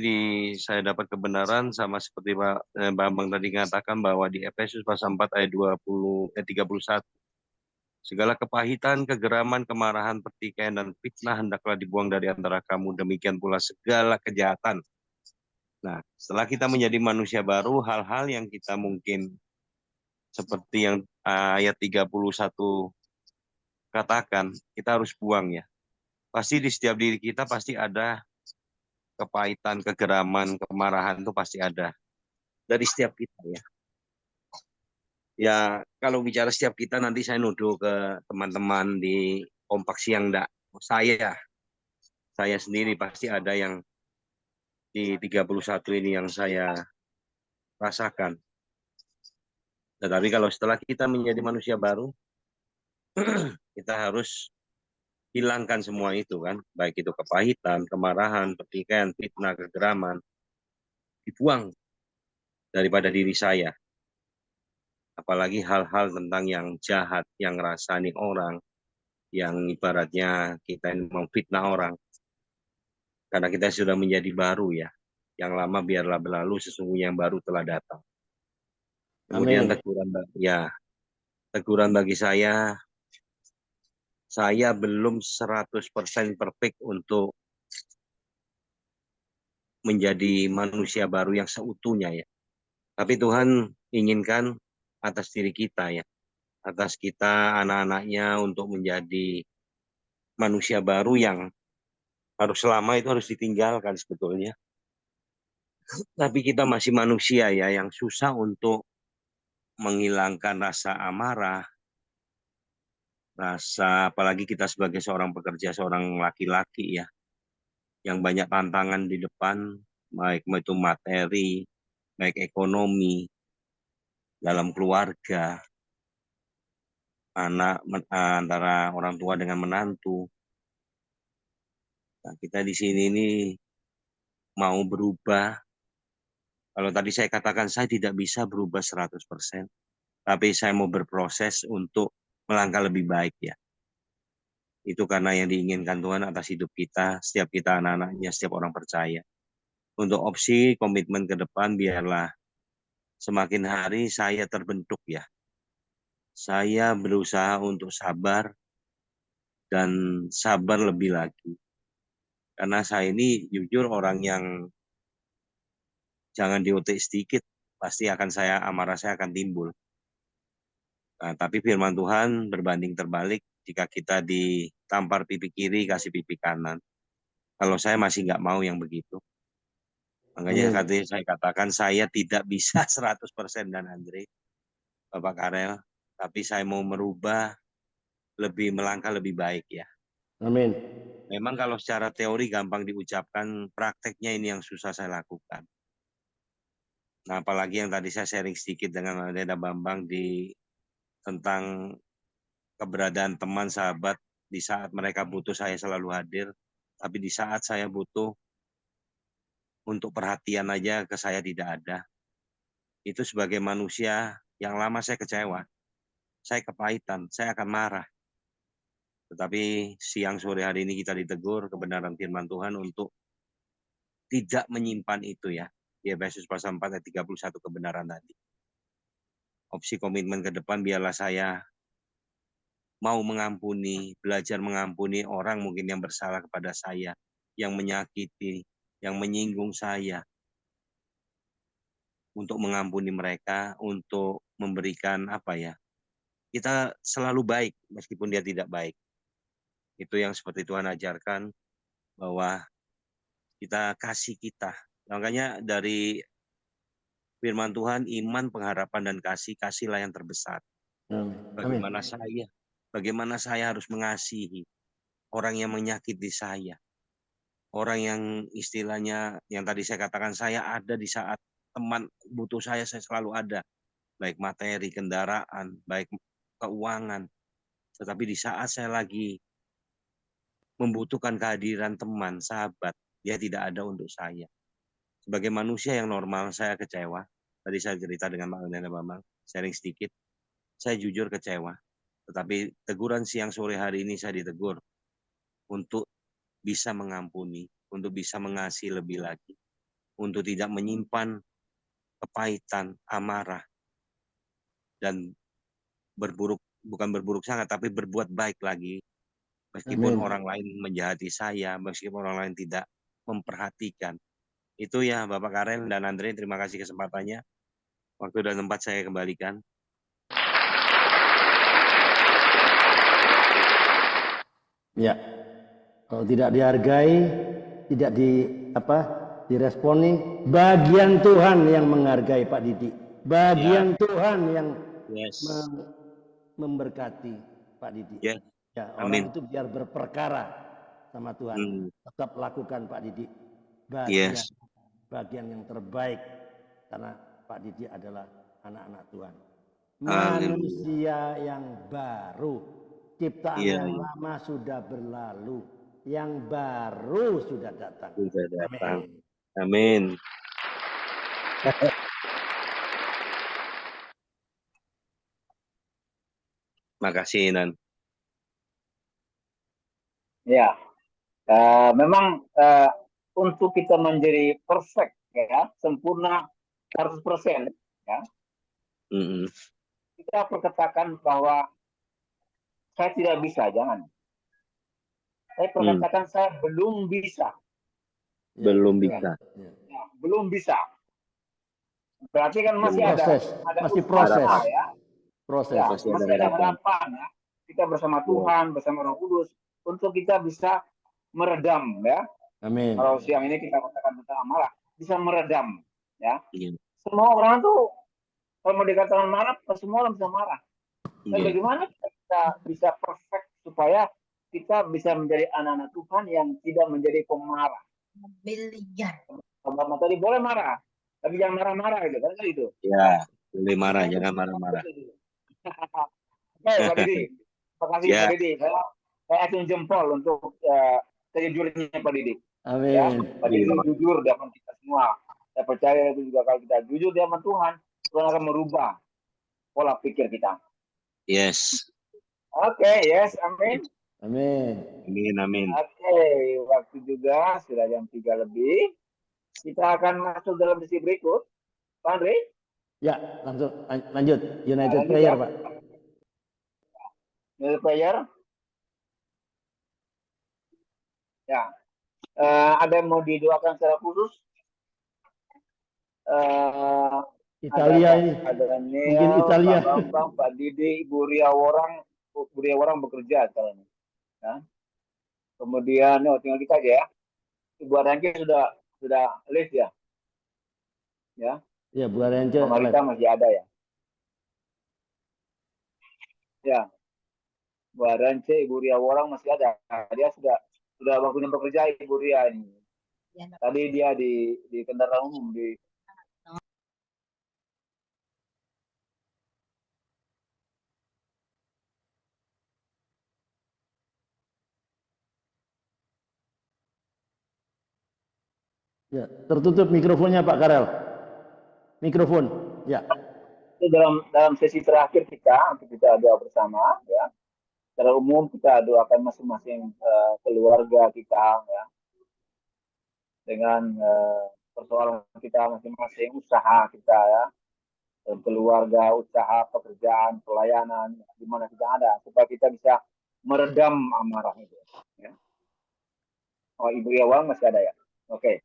saya dapat kebenaran sama seperti Pak Bambang tadi mengatakan bahwa di Efesus pasal 4 ayat 31. Segala kepahitan, kegeraman, kemarahan, pertikaian, dan fitnah hendaklah dibuang dari antara kamu. Demikian pula segala kejahatan. Nah, setelah kita menjadi manusia baru, hal-hal yang kita mungkin seperti yang ayat 31 katakan, kita harus buang ya. Pasti di setiap diri kita pasti ada kepahitan, kegeraman, kemarahan itu pasti ada. Dari setiap kita ya. Ya, kalau bicara setiap kita nanti saya nuduh ke teman-teman di kompak siang enggak. Saya sendiri pasti ada yang di 31 ini yang saya rasakan. Tetapi kalau setelah kita menjadi manusia baru, kita harus hilangkan semua itu kan. Baik itu kepahitan, kemarahan, pertikaian, fitnah, kegeraman. Dibuang daripada diri saya. Apalagi hal-hal tentang yang jahat, yang rasani orang, yang ibaratnya kita memfitnah orang. Karena kita sudah menjadi baru ya. Yang lama biarlah berlalu, sesungguhnya yang baru telah datang. Kemudian teguran ya. teguran bagi saya belum 100% perfect untuk menjadi manusia baru yang seutuhnya ya. Tapi Tuhan inginkan atas diri kita ya, atas kita anak-anaknya untuk menjadi manusia baru yang harus lama itu harus ditinggalkan sebetulnya. Tapi kita masih manusia ya yang susah untuk menghilangkan rasa amarah, rasa apalagi kita sebagai seorang pekerja, seorang laki-laki ya, yang banyak tantangan di depan, baik itu materi, baik ekonomi, dalam keluarga, antara orang tua dengan menantu. Nah, kita di sini ini mau berubah. Kalau tadi saya katakan saya tidak bisa berubah 100%, tapi saya mau berproses untuk melangkah lebih baik ya. Itu karena yang diinginkan Tuhan atas hidup kita, setiap kita anak-anaknya, setiap orang percaya. Untuk opsi komitmen ke depan, biarlah semakin hari saya terbentuk ya. Saya berusaha untuk sabar dan sabar lebih lagi. Karena saya ini jujur orang yang jangan diotek sedikit, pasti amarah saya akan timbul. Nah, tapi firman Tuhan berbanding terbalik jika kita ditampar pipi kiri, kasih pipi kanan. Kalau saya masih nggak mau yang begitu. Makanya saya katakan saya tidak bisa 100% dan Andre, Bapak Karel, tapi saya mau merubah, melangkah lebih baik ya. Amin. Memang kalau secara teori gampang diucapkan, prakteknya ini yang susah saya lakukan. Nah, apalagi yang tadi saya sharing sedikit dengan Deda Bambang tentang keberadaan teman, sahabat, di saat mereka butuh saya selalu hadir, tapi di saat saya butuh untuk perhatian aja ke saya tidak ada. Itu sebagai manusia yang lama saya kecewa, saya kepahitan, saya akan marah. Tetapi siang sore hari ini kita ditegur kebenaran firman Tuhan untuk tidak menyimpan itu ya. Di Efesus pasal 4 ayat 31 kebenaran tadi. Opsi komitmen ke depan biarlah saya mau mengampuni, belajar mengampuni orang mungkin yang bersalah kepada saya, yang menyakiti, yang menyinggung saya. Untuk mengampuni mereka, untuk memberikan apa ya, kita selalu baik meskipun dia tidak baik. Itu yang seperti Tuhan ajarkan, bahwa kita kasih kita. Makanya dari firman Tuhan, iman, pengharapan, dan kasihlah yang terbesar. Bagaimana saya harus mengasihi orang yang menyakiti saya. Orang yang istilahnya, yang tadi saya katakan, saya ada di saat teman butuh saya selalu ada. Baik materi, kendaraan, baik keuangan. Tetapi di saat saya lagi membutuhkan kehadiran teman, sahabat, dia tidak ada untuk saya. Sebagai manusia yang normal, saya kecewa. Tadi saya cerita dengan Pak Nena Bambang, sharing sedikit. Saya jujur kecewa. Tetapi teguran siang sore hari ini saya ditegur untuk bisa mengampuni, untuk bisa mengasihi lebih lagi, untuk tidak menyimpan kepahitan, amarah, dan bukan berburuk sangka, tapi berbuat baik lagi. Meskipun orang lain menjahati saya, meskipun orang lain tidak memperhatikan. Itu ya Bapak Karel dan Andre, terima kasih kesempatannya. Waktu dan tempat saya kembalikan. Ya, kalau tidak dihargai, tidak diresponi, bagian Tuhan yang menghargai Pak Didi, bagian Tuhan yang memberkati Pak Didi. Ya, orang itu biar berperkara sama Tuhan, tetap lakukan Pak Didi. Bagian yang terbaik, karena Pak Didi adalah anak-anak Tuhan. Manusia yang baru. Ciptaan yang lama sudah berlalu, yang baru sudah datang. Amin. Makasih Nan. Ya, memang untuk kita menjadi perfect ya, sempurna 100% ya. kita perkatakan bahwa saya tidak bisa, jangan. Saya perkatakan saya belum bisa. Belum Ya. bisa. Ya, belum bisa. Berarti kan masih Proses, ada masih usaha, proses. ya. Proses. Ya, Masih ada masih ada harapan. harapan, ya. Kita bersama Tuhan, bersama Roh Kudus untuk kita bisa meredam, ya. Amin. Kalau siang ini kita katakan tentang amarah, bisa meredam, ya. Iya. Semua orang tuh kalau mau dikatakan marah, semua orang bisa marah. Dan Iya. bagaimana kita bisa perfect supaya kita bisa menjadi anak-anak Tuhan yang tidak menjadi pemarah. Abang tadi boleh marah, tapi jangan marah-marah gitu kan itu. Ya, boleh marah, jangan marah-marah. Oke, Pak Didi. Terima kasih Ya. Pak Didi. Saya acung jempol untuk sejujurnya Pak Didi. Amin. Ya, Pak Didi jujur di hadapan kita semua. Saya percaya itu juga kalau kita jujur di hadapan Tuhan, Tuhan akan merubah pola pikir kita. Yes. Oke, yes, amin. Amin. Amin, amin. Oke, waktu juga sudah jam 3 lebih. Kita akan masuk dalam sesi berikut. Pak Andre? Ya, langsung lanjut. United Lanjut, Prayer, ya. Pak. United Prayer. Ya. Ada yang mau didoakan secara khusus? Italia ada, ini. Ada Daniel, Mungkin Italia. Pak Bambang, Pak Didi, Ibu Ria Warang bekerja sekarang. Ya. Kemudian, tinggal kita aja ya. Ibu Arangke sudah live ya. Ya. Ya, Bu Arance. Pemerintah masih ada ya. Ya. Bu Arance, Ibu Ria Warang masih ada. Dia sudah waktunya bekerja Ibu Ria ini. Tadi dia di kendaraan umum di Ya, tertutup mikrofonnya Pak Karel. Mikrofon, ya. itu dalam sesi terakhir kita untuk kita doa bersama ya. Secara umum kita doakan masing-masing keluarga kita ya. Dengan persoalan kita masing-masing, usaha kita ya. Keluarga, usaha, pekerjaan, pelayanan di mana kita ada supaya kita bisa meredam amarah itu ya. Oh, Ibu Yawang masih ada ya. Oke.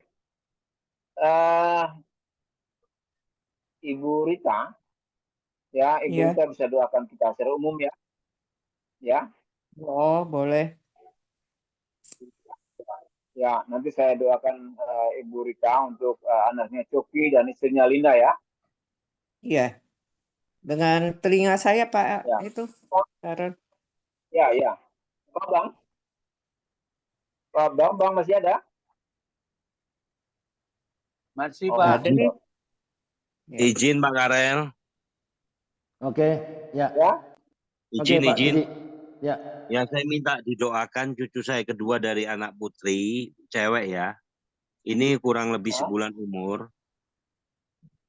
Ibu Rita ya, Ibu Iya. Rita bisa doakan kita secara umum ya. Ya. Oh, boleh. Ya, nanti saya doakan Ibu Rita untuk anaknya Coki dan istrinya Linda ya. Iya. Dengan telinga saya, Pak, Ya. itu. Sharon. Ya, ya. Pak Bang masih ada? Masih, Oh, Pak. Ada nih. Ya. Izin Pak Karel. Oke, ya. Ya. Izin, Oke, Pak izin. Didi. Ya. Ya, saya minta didoakan cucu saya kedua dari anak putri, cewek ya. Ini kurang lebih sebulan umur.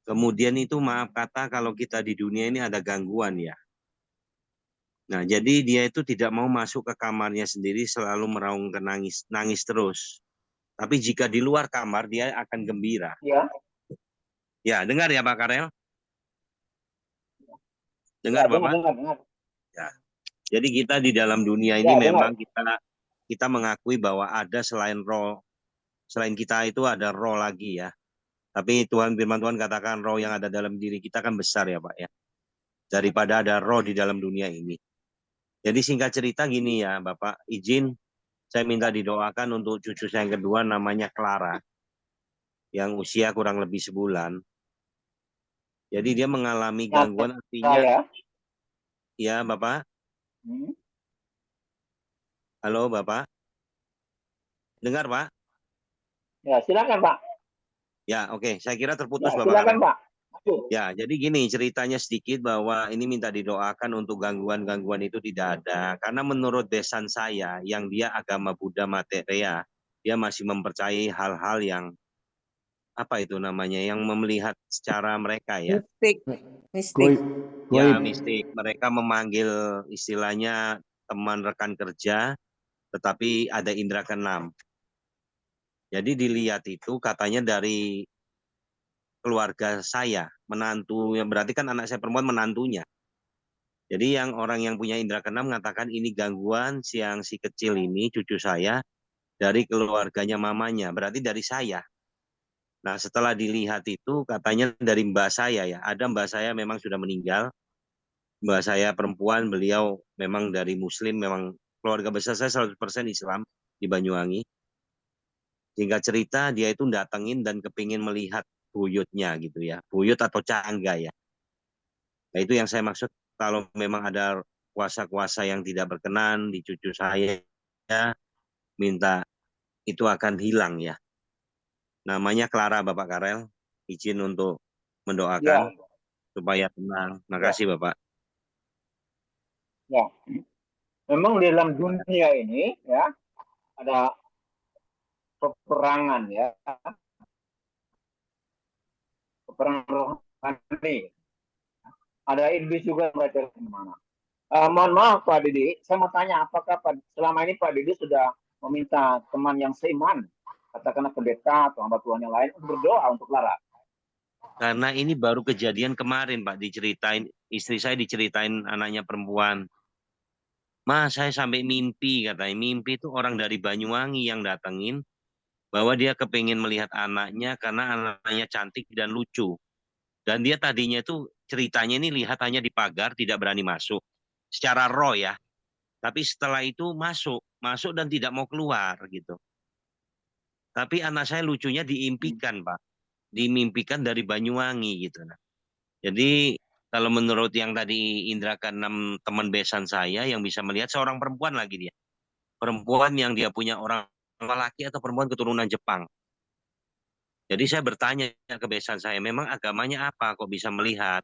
Kemudian itu maaf kata kalau kita di dunia ini ada gangguan ya. Nah, jadi dia itu tidak mau masuk ke kamarnya sendiri, selalu meraung ke nangis terus. Tapi jika di luar kamar dia akan gembira. Ya. Ya, dengar ya Pak Karel? Dengar Ya, Bapak? dengar. Ya. Jadi kita di dalam dunia ini Ya, memang kita mengakui bahwa ada selain roh, selain kita itu ada roh lagi ya. Tapi firman Tuhan katakan roh yang ada dalam diri kita kan besar ya Pak ya. Daripada ada roh di dalam dunia ini. Jadi singkat cerita gini ya Bapak, izin saya minta didoakan untuk cucu saya yang kedua namanya Clara. Yang usia kurang lebih sebulan. Jadi dia mengalami gangguan artinya. Ya Bapak. Halo Bapak. Dengar Pak? Ya, silakan Pak. Ya, oke. Saya kira terputus Ya, Bapak. silakan Pak. Ya, jadi gini ceritanya sedikit bahwa ini minta didoakan untuk gangguan-gangguan itu tidak ada. Karena menurut besan saya yang dia agama Buddha Materia, dia masih mempercayai hal-hal yang apa itu namanya, yang melihat secara mereka ya. Mistik. Ya, mistik. Mereka memanggil istilahnya teman rekan kerja, tetapi ada indera keenam. Jadi dilihat itu katanya dari keluarga saya, menantu, yang berarti kan anak saya perempuan menantunya. Jadi orang yang punya indera keenam mengatakan ini gangguan si kecil ini, cucu saya, dari keluarganya mamanya, berarti dari saya. Nah, setelah dilihat itu katanya dari mbak saya ya, ada mbak saya memang sudah meninggal, mbak saya perempuan, beliau memang dari Muslim, memang keluarga besar saya 100% Islam di Banyuwangi. Singkat cerita dia itu datengin dan kepingin melihat buyutnya gitu ya, buyut atau cangga ya. Nah itu yang saya maksud kalau memang ada kuasa-kuasa yang tidak berkenan di cucu saya, minta itu akan hilang ya. Namanya Clara Bapak Karel, izin untuk Ya, mendoakan supaya tenang. ya, Makasih Bapak. ya. Memang di dalam dunia ini ya ada peperangan ya, peperangan rohani. Ada iblis juga mereka kemana. Mohon maaf Pak Didi, saya mau tanya apakah selama ini Pak Didi sudah meminta teman yang seiman, katakanlah pendeta atau hamba Tuhan yang lain, untuk berdoa untuk Lara? Karena ini baru kejadian kemarin Pak, diceritain istri saya, diceritain anaknya perempuan. Mas, saya sampai mimpi katanya. Mimpi itu orang dari Banyuwangi yang datengin bahwa dia kepingin melihat anaknya karena anaknya cantik dan lucu. Dan dia tadinya itu ceritanya ini lihat hanya di pagar, tidak berani masuk. Secara roh ya. Tapi setelah itu masuk dan tidak mau keluar gitu. Tapi anak saya lucunya diimpikan, Pak. Dimimpikan dari Banyuwangi gitu. Nah. Jadi kalau menurut yang tadi Indra keenam teman besan saya yang bisa melihat seorang perempuan lagi dia. Perempuan yang dia punya orang laki atau perempuan keturunan Jepang. Jadi saya bertanya ke besan saya, memang agamanya apa kok bisa melihat?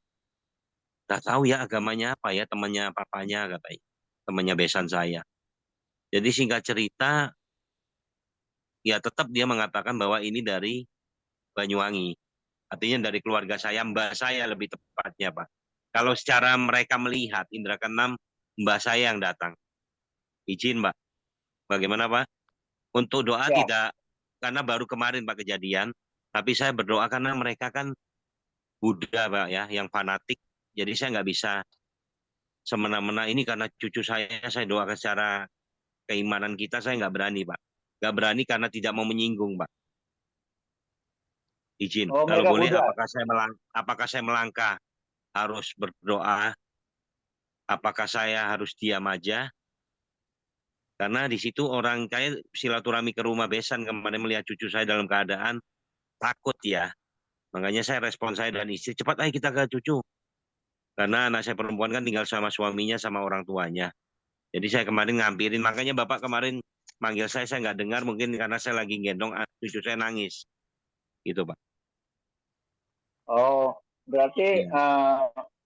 Gak tahu ya agamanya apa ya, temannya papanya katanya. Temannya besan saya. Jadi singkat cerita, ya tetap dia mengatakan bahwa ini dari Banyuwangi. Artinya dari keluarga saya, mbak saya lebih tepatnya, Pak. Kalau secara mereka melihat, indra keenam, mbak saya yang datang. Izin, Pak. Bagaimana, Pak? Untuk doa Ya, tidak, karena baru kemarin, Pak, kejadian. Tapi saya berdoa karena mereka kan Buddha, Pak, ya, yang fanatik. Jadi saya nggak bisa semena-mena ini karena cucu saya doakan secara keimanan kita, saya nggak berani, Pak. Nggak berani karena tidak mau menyinggung, Pak. Izin. oh Kalau mereka boleh, Buddha. apakah saya melangkah harus berdoa? Apakah saya harus diam aja? Karena di situ orang kayak silaturahmi ke rumah besan kemarin melihat cucu saya dalam keadaan takut ya. Makanya saya respon saya dan istri, cepat ayo kita ke cucu. Karena anak saya perempuan kan tinggal sama suaminya sama orang tuanya. Jadi saya kemarin ngampirin, makanya Bapak kemarin manggil saya nggak dengar mungkin karena saya lagi gendong cucu saya nangis. Gitu Pak. Oh, berarti Ya,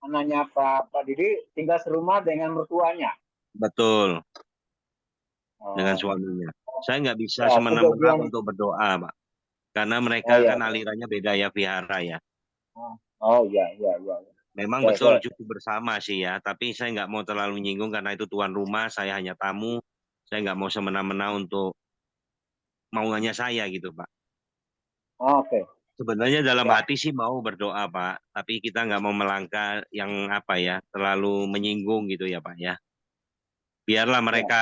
anaknya Pak Didi tinggal serumah dengan mertuanya. betul, dengan Oh, suaminya. Saya nggak bisa ya semena-mena kejadian. untuk berdoa, Pak. Karena Oh mereka ya, kan alirannya beda ya, vihara ya. oh ya, ya, ya, ya. Memang Oke, oke. betul cukup bersama sih ya, tapi saya nggak mau terlalu menyinggung karena itu tuan rumah, saya hanya tamu. Saya nggak mau semena-mena untuk mauannya saya gitu, Pak. Oke, Sebenarnya dalam ya, hati sih mau berdoa, Pak, tapi kita nggak mau melangkah yang apa ya, terlalu menyinggung gitu ya, Pak ya. Biarlah ya, mereka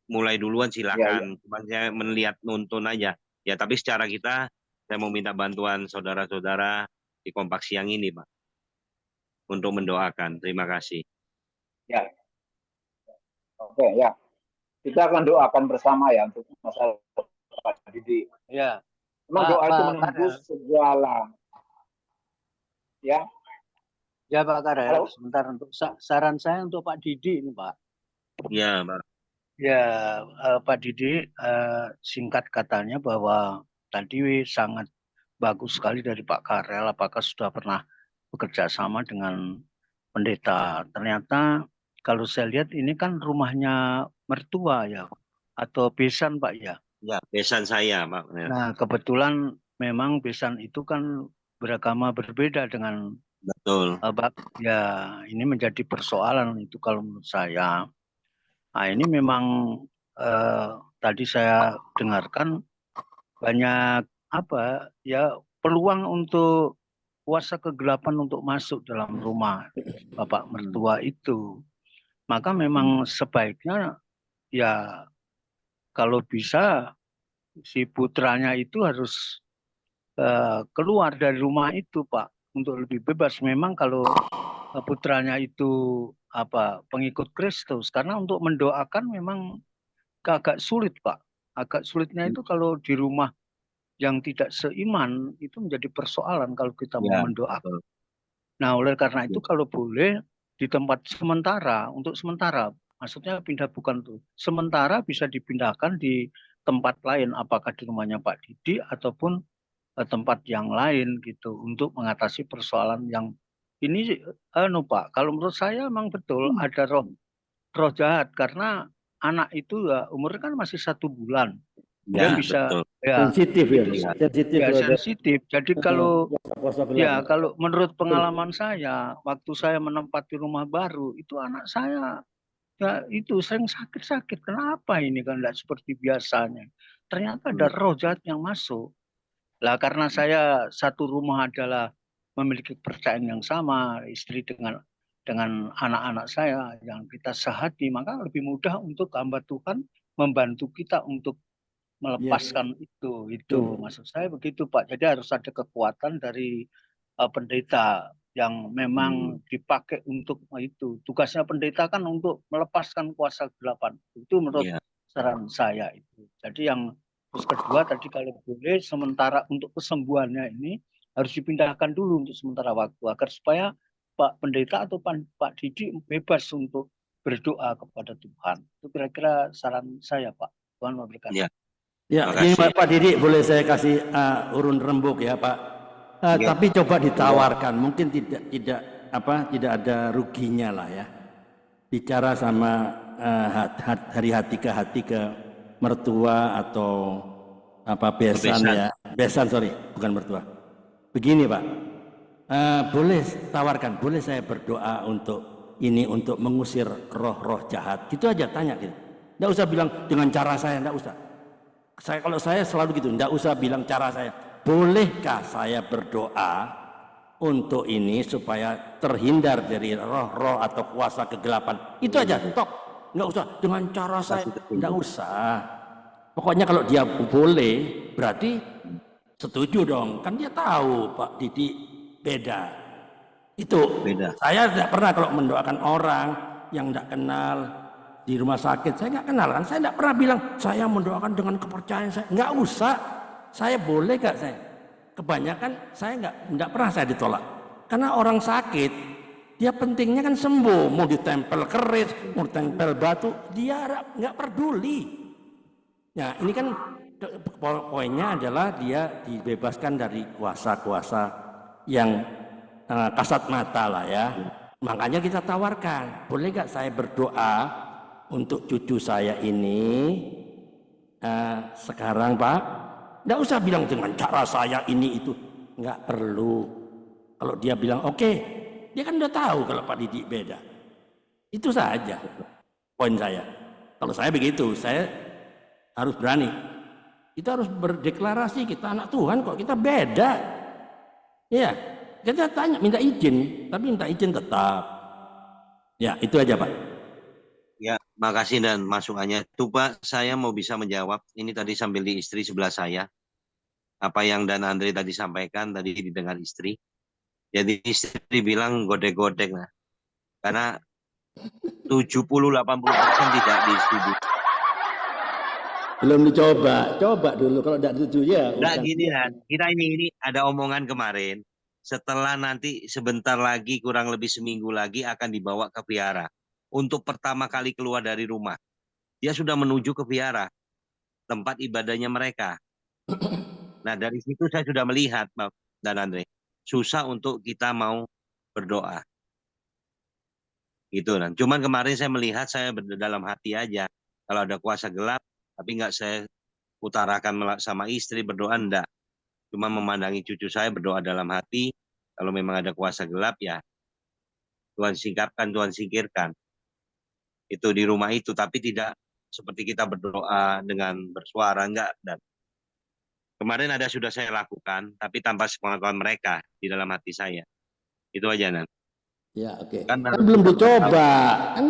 mulai duluan ya, ya. silakan, cuma saya melihat nuntun aja. Ya, tapi secara kita, saya mau minta bantuan saudara-saudara di Kompak Siang ini, Pak, untuk mendoakan. Terima kasih. Ya, oke, ya. Kita akan doakan bersama ya untuk masalah Pak Didi. Ya, Memang doa itu Pak Karel. menembus segala, ya. Ya, Pak Karel. Halo. Sebentar untuk saran saya untuk Pak Didi ini, Pak. Ya, Pak. Ya, Pak Didi, singkat katanya bahwa tadi sangat bagus sekali dari Pak Karel. Apakah sudah pernah bekerja sama dengan pendeta? Ternyata kalau saya lihat ini kan rumahnya mertua ya, atau besan Pak ya. Ya, besan saya, Pak. Ya, Nah, kebetulan memang besan itu kan beragama berbeda dengan betul. ya ini menjadi persoalan itu kalau menurut saya. Nah, ini memang tadi saya dengarkan banyak apa ya peluang untuk kuasa kegelapan untuk masuk dalam rumah Bapak mertua itu. maka memang sebaiknya ya kalau bisa si putranya itu harus keluar dari rumah itu, Pak, untuk lebih bebas. Memang kalau putranya itu pengikut Kristus, karena untuk mendoakan memang agak sulit, Pak. Agak sulitnya itu kalau di rumah yang tidak seiman itu menjadi persoalan kalau kita mau Ya, mendoakan. betul. Nah, oleh karena itu Ya. kalau boleh di tempat sementara, untuk sementara, maksudnya pindah bukan tuh, sementara bisa dipindahkan di tempat lain, apakah di rumahnya Pak Didi ataupun tempat yang lain gitu, untuk mengatasi persoalan yang ini. Pak, kalau menurut saya memang betul ada roh jahat, karena anak itu ya umurnya kan masih 1 bulan. Dia Ya, bisa betul. ya Sensitif ya, itu Ya. sensitif ya kalau ada sensitif. Jadi kalau puasa gelap. ya kalau menurut pengalaman saya, waktu saya menempati rumah baru, itu anak saya ya itu sering sakit-sakit. Kenapa ini kan tidak seperti biasanya? Ternyata ada roh jahat yang masuk. Lah karena saya satu rumah adalah memiliki kepercayaan yang sama, istri dengan anak-anak saya yang kita sehati, maka lebih mudah untuk hamba Tuhan membantu kita untuk Ya, melepaskan itu. betul. Itu maksud saya begitu, Pak. Jadi harus ada kekuatan dari pendeta yang memang dipakai untuk itu. Tugasnya pendeta kan untuk melepaskan kuasa kegelapan. Itu menurut Ya. saran saya itu. Jadi yang terus kedua tadi kalau boleh sementara untuk kesembuhannya ini harus dipindahkan dulu untuk sementara waktu agar supaya Pak Pendeta atau Pak Didi bebas untuk berdoa kepada Tuhan. Itu kira-kira saran saya, Pak. Tuhan memberkati. Ya. Ya, Terima ini kasih. Pak Didi boleh saya kasih urun rembuk ya Pak. Ya. Tapi coba ditawarkan, mungkin tidak ada ruginya lah ya. Bicara sama dari hati ke mertua atau besan ya. Besan, sorry, bukan mertua. Begini Pak, boleh tawarkan, boleh saya berdoa untuk ini, untuk mengusir roh-roh jahat. Gitu aja, tanya gitu. Nggak usah bilang dengan cara saya, nggak usah. Kalau saya selalu gitu, nggak usah bilang cara saya. Bolehkah saya berdoa untuk ini supaya terhindar dari roh-roh atau kuasa kegelapan? Itu aja, top. Nggak usah dengan cara saya, nggak usah. Pokoknya kalau dia boleh, berarti setuju dong. Kan dia tahu Pak Didi beda. Itu Beda. saya tidak pernah kalau mendoakan orang yang tidak kenal di rumah sakit, saya nggak kenal kan, saya tidak pernah bilang saya mendoakan dengan kepercayaan saya, nggak usah. Saya boleh nggak saya? Kebanyakan saya nggak pernah saya ditolak, karena orang sakit dia pentingnya kan sembuh, mau ditempel keris, mau ditempel batu, dia nggak peduli. Nah ini kan poinnya adalah dia dibebaskan dari kuasa-kuasa yang kasat mata lah ya. Makanya kita tawarkan, boleh nggak saya berdoa untuk cucu saya ini sekarang Pak? Nggak usah bilang dengan cara saya ini itu, nggak perlu. Kalau dia bilang oke, dia kan udah tahu kalau Pak Didi beda. Itu saja poin saya. Kalau saya begitu, saya harus berani. Kita harus berdeklarasi kita anak Tuhan kok, kita beda. Iya, kita tanya minta izin, tapi minta izin tetap. Ya itu aja Pak. Ya, makasih dan masukannya. Tuh Pak, saya mau bisa menjawab. Ini tadi sambil di istri sebelah saya. Apa yang Dan Andre tadi sampaikan, tadi didengar istri. Jadi istri bilang godek-godek lah. Karena 70-80% tidak disetujui. Belum dicoba, coba dulu kalau tidak setuju ya. Enggak gini kan, kita ini ada omongan kemarin. Setelah nanti sebentar lagi, kurang lebih seminggu lagi akan dibawa ke vihara. Untuk pertama kali keluar dari rumah. Dia sudah menuju ke vihara, tempat ibadahnya mereka. Nah dari situ saya sudah melihat, Bang dan Andre, susah untuk kita mau berdoa. Gitu kan. Cuman kemarin saya melihat, saya dalam hati aja. Kalau ada kuasa gelap, tapi nggak saya utarakan sama istri berdoa, enggak. Cuma memandangi cucu saya berdoa dalam hati. Kalau memang ada kuasa gelap ya Tuhan singkapkan, Tuhan singkirkan. Itu di rumah itu, tapi tidak seperti kita berdoa dengan bersuara, enggak. Dan kemarin ada sudah saya lakukan, tapi tanpa sepengetahuan mereka di dalam hati saya. Itu aja, Nan. Ya, oke. Kan Kan harus belum kita dicoba. Kan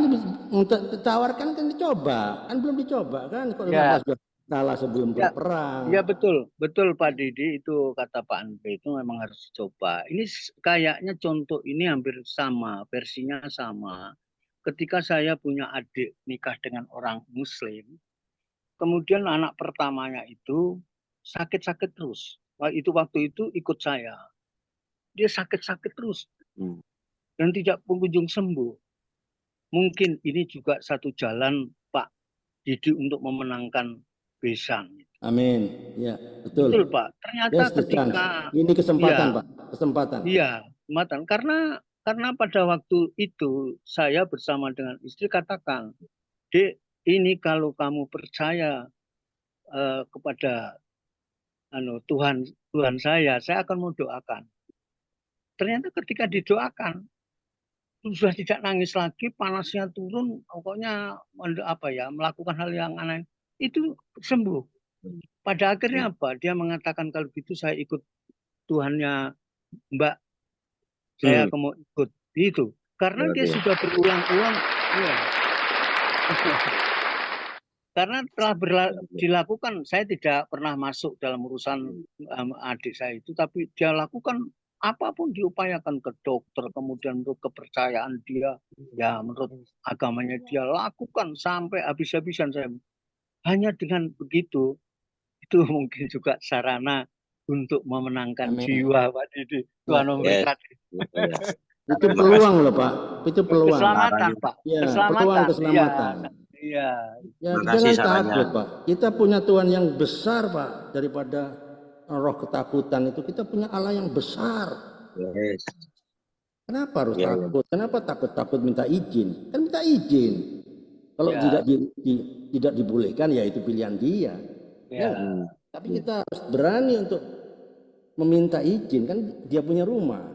ditawarkan kan dicoba. Kan belum dicoba kan kok Ya, sudah kalah sebelum ya, berperang. ya betul, betul Pak Didi, itu kata Pak Andre itu memang harus dicoba. Ini kayaknya contoh ini hampir sama, versinya sama. Ketika saya punya adik nikah dengan orang Muslim, kemudian anak pertamanya itu sakit-sakit terus. Waktu itu ikut saya. Dia sakit-sakit terus Hmm. dan tidak kunjung sembuh. Mungkin ini juga satu jalan Pak Didi untuk memenangkan besan. Amin. Ya, betul. Betul Pak. Ternyata Yes, the chance. ketika Ini kesempatan, ya, Pak. Kesempatan. iya, kesempatan. Karena pada waktu itu saya bersama dengan istri katakan, Dek, ini kalau kamu percaya kepada Tuhan saya akan mau doakan. Ternyata ketika didoakan sudah tidak nangis lagi, panasnya turun, pokoknya melakukan hal yang aneh itu sembuh. Pada akhirnya apa? Dia mengatakan kalau gitu saya ikut Tuhannya Mbak, saya mau ikut itu. Karena dia sudah berulang-ulang, ya. Karena telah dilakukan, saya tidak pernah masuk dalam urusan adik saya itu, tapi dia lakukan apapun, diupayakan ke dokter, kemudian menurut kepercayaan dia, ya menurut agamanya dia lakukan sampai habis-habisan. Saya hanya dengan begitu, itu mungkin juga sarana untuk memenangkan Amin. jiwa Pak Didi. Ya. Tuhan memberkati. Itu peluang loh Pak. Itu peluang. Keselamatan Pak. Ya, Keselamatan. peluang keselamatan. Iya. Ya, Terima kasih jangan sarannya. takut Pak. Kita punya Tuhan yang besar Pak, daripada roh ketakutan itu. Kita punya Allah yang besar. Yes. Kenapa harus Ya, ya. takut? Kenapa takut minta izin? Kan minta izin. Kalau Ya. tidak dibolehkan, ya itu pilihan dia. Ya. Tapi kita harus berani untuk meminta izin, kan dia punya rumah,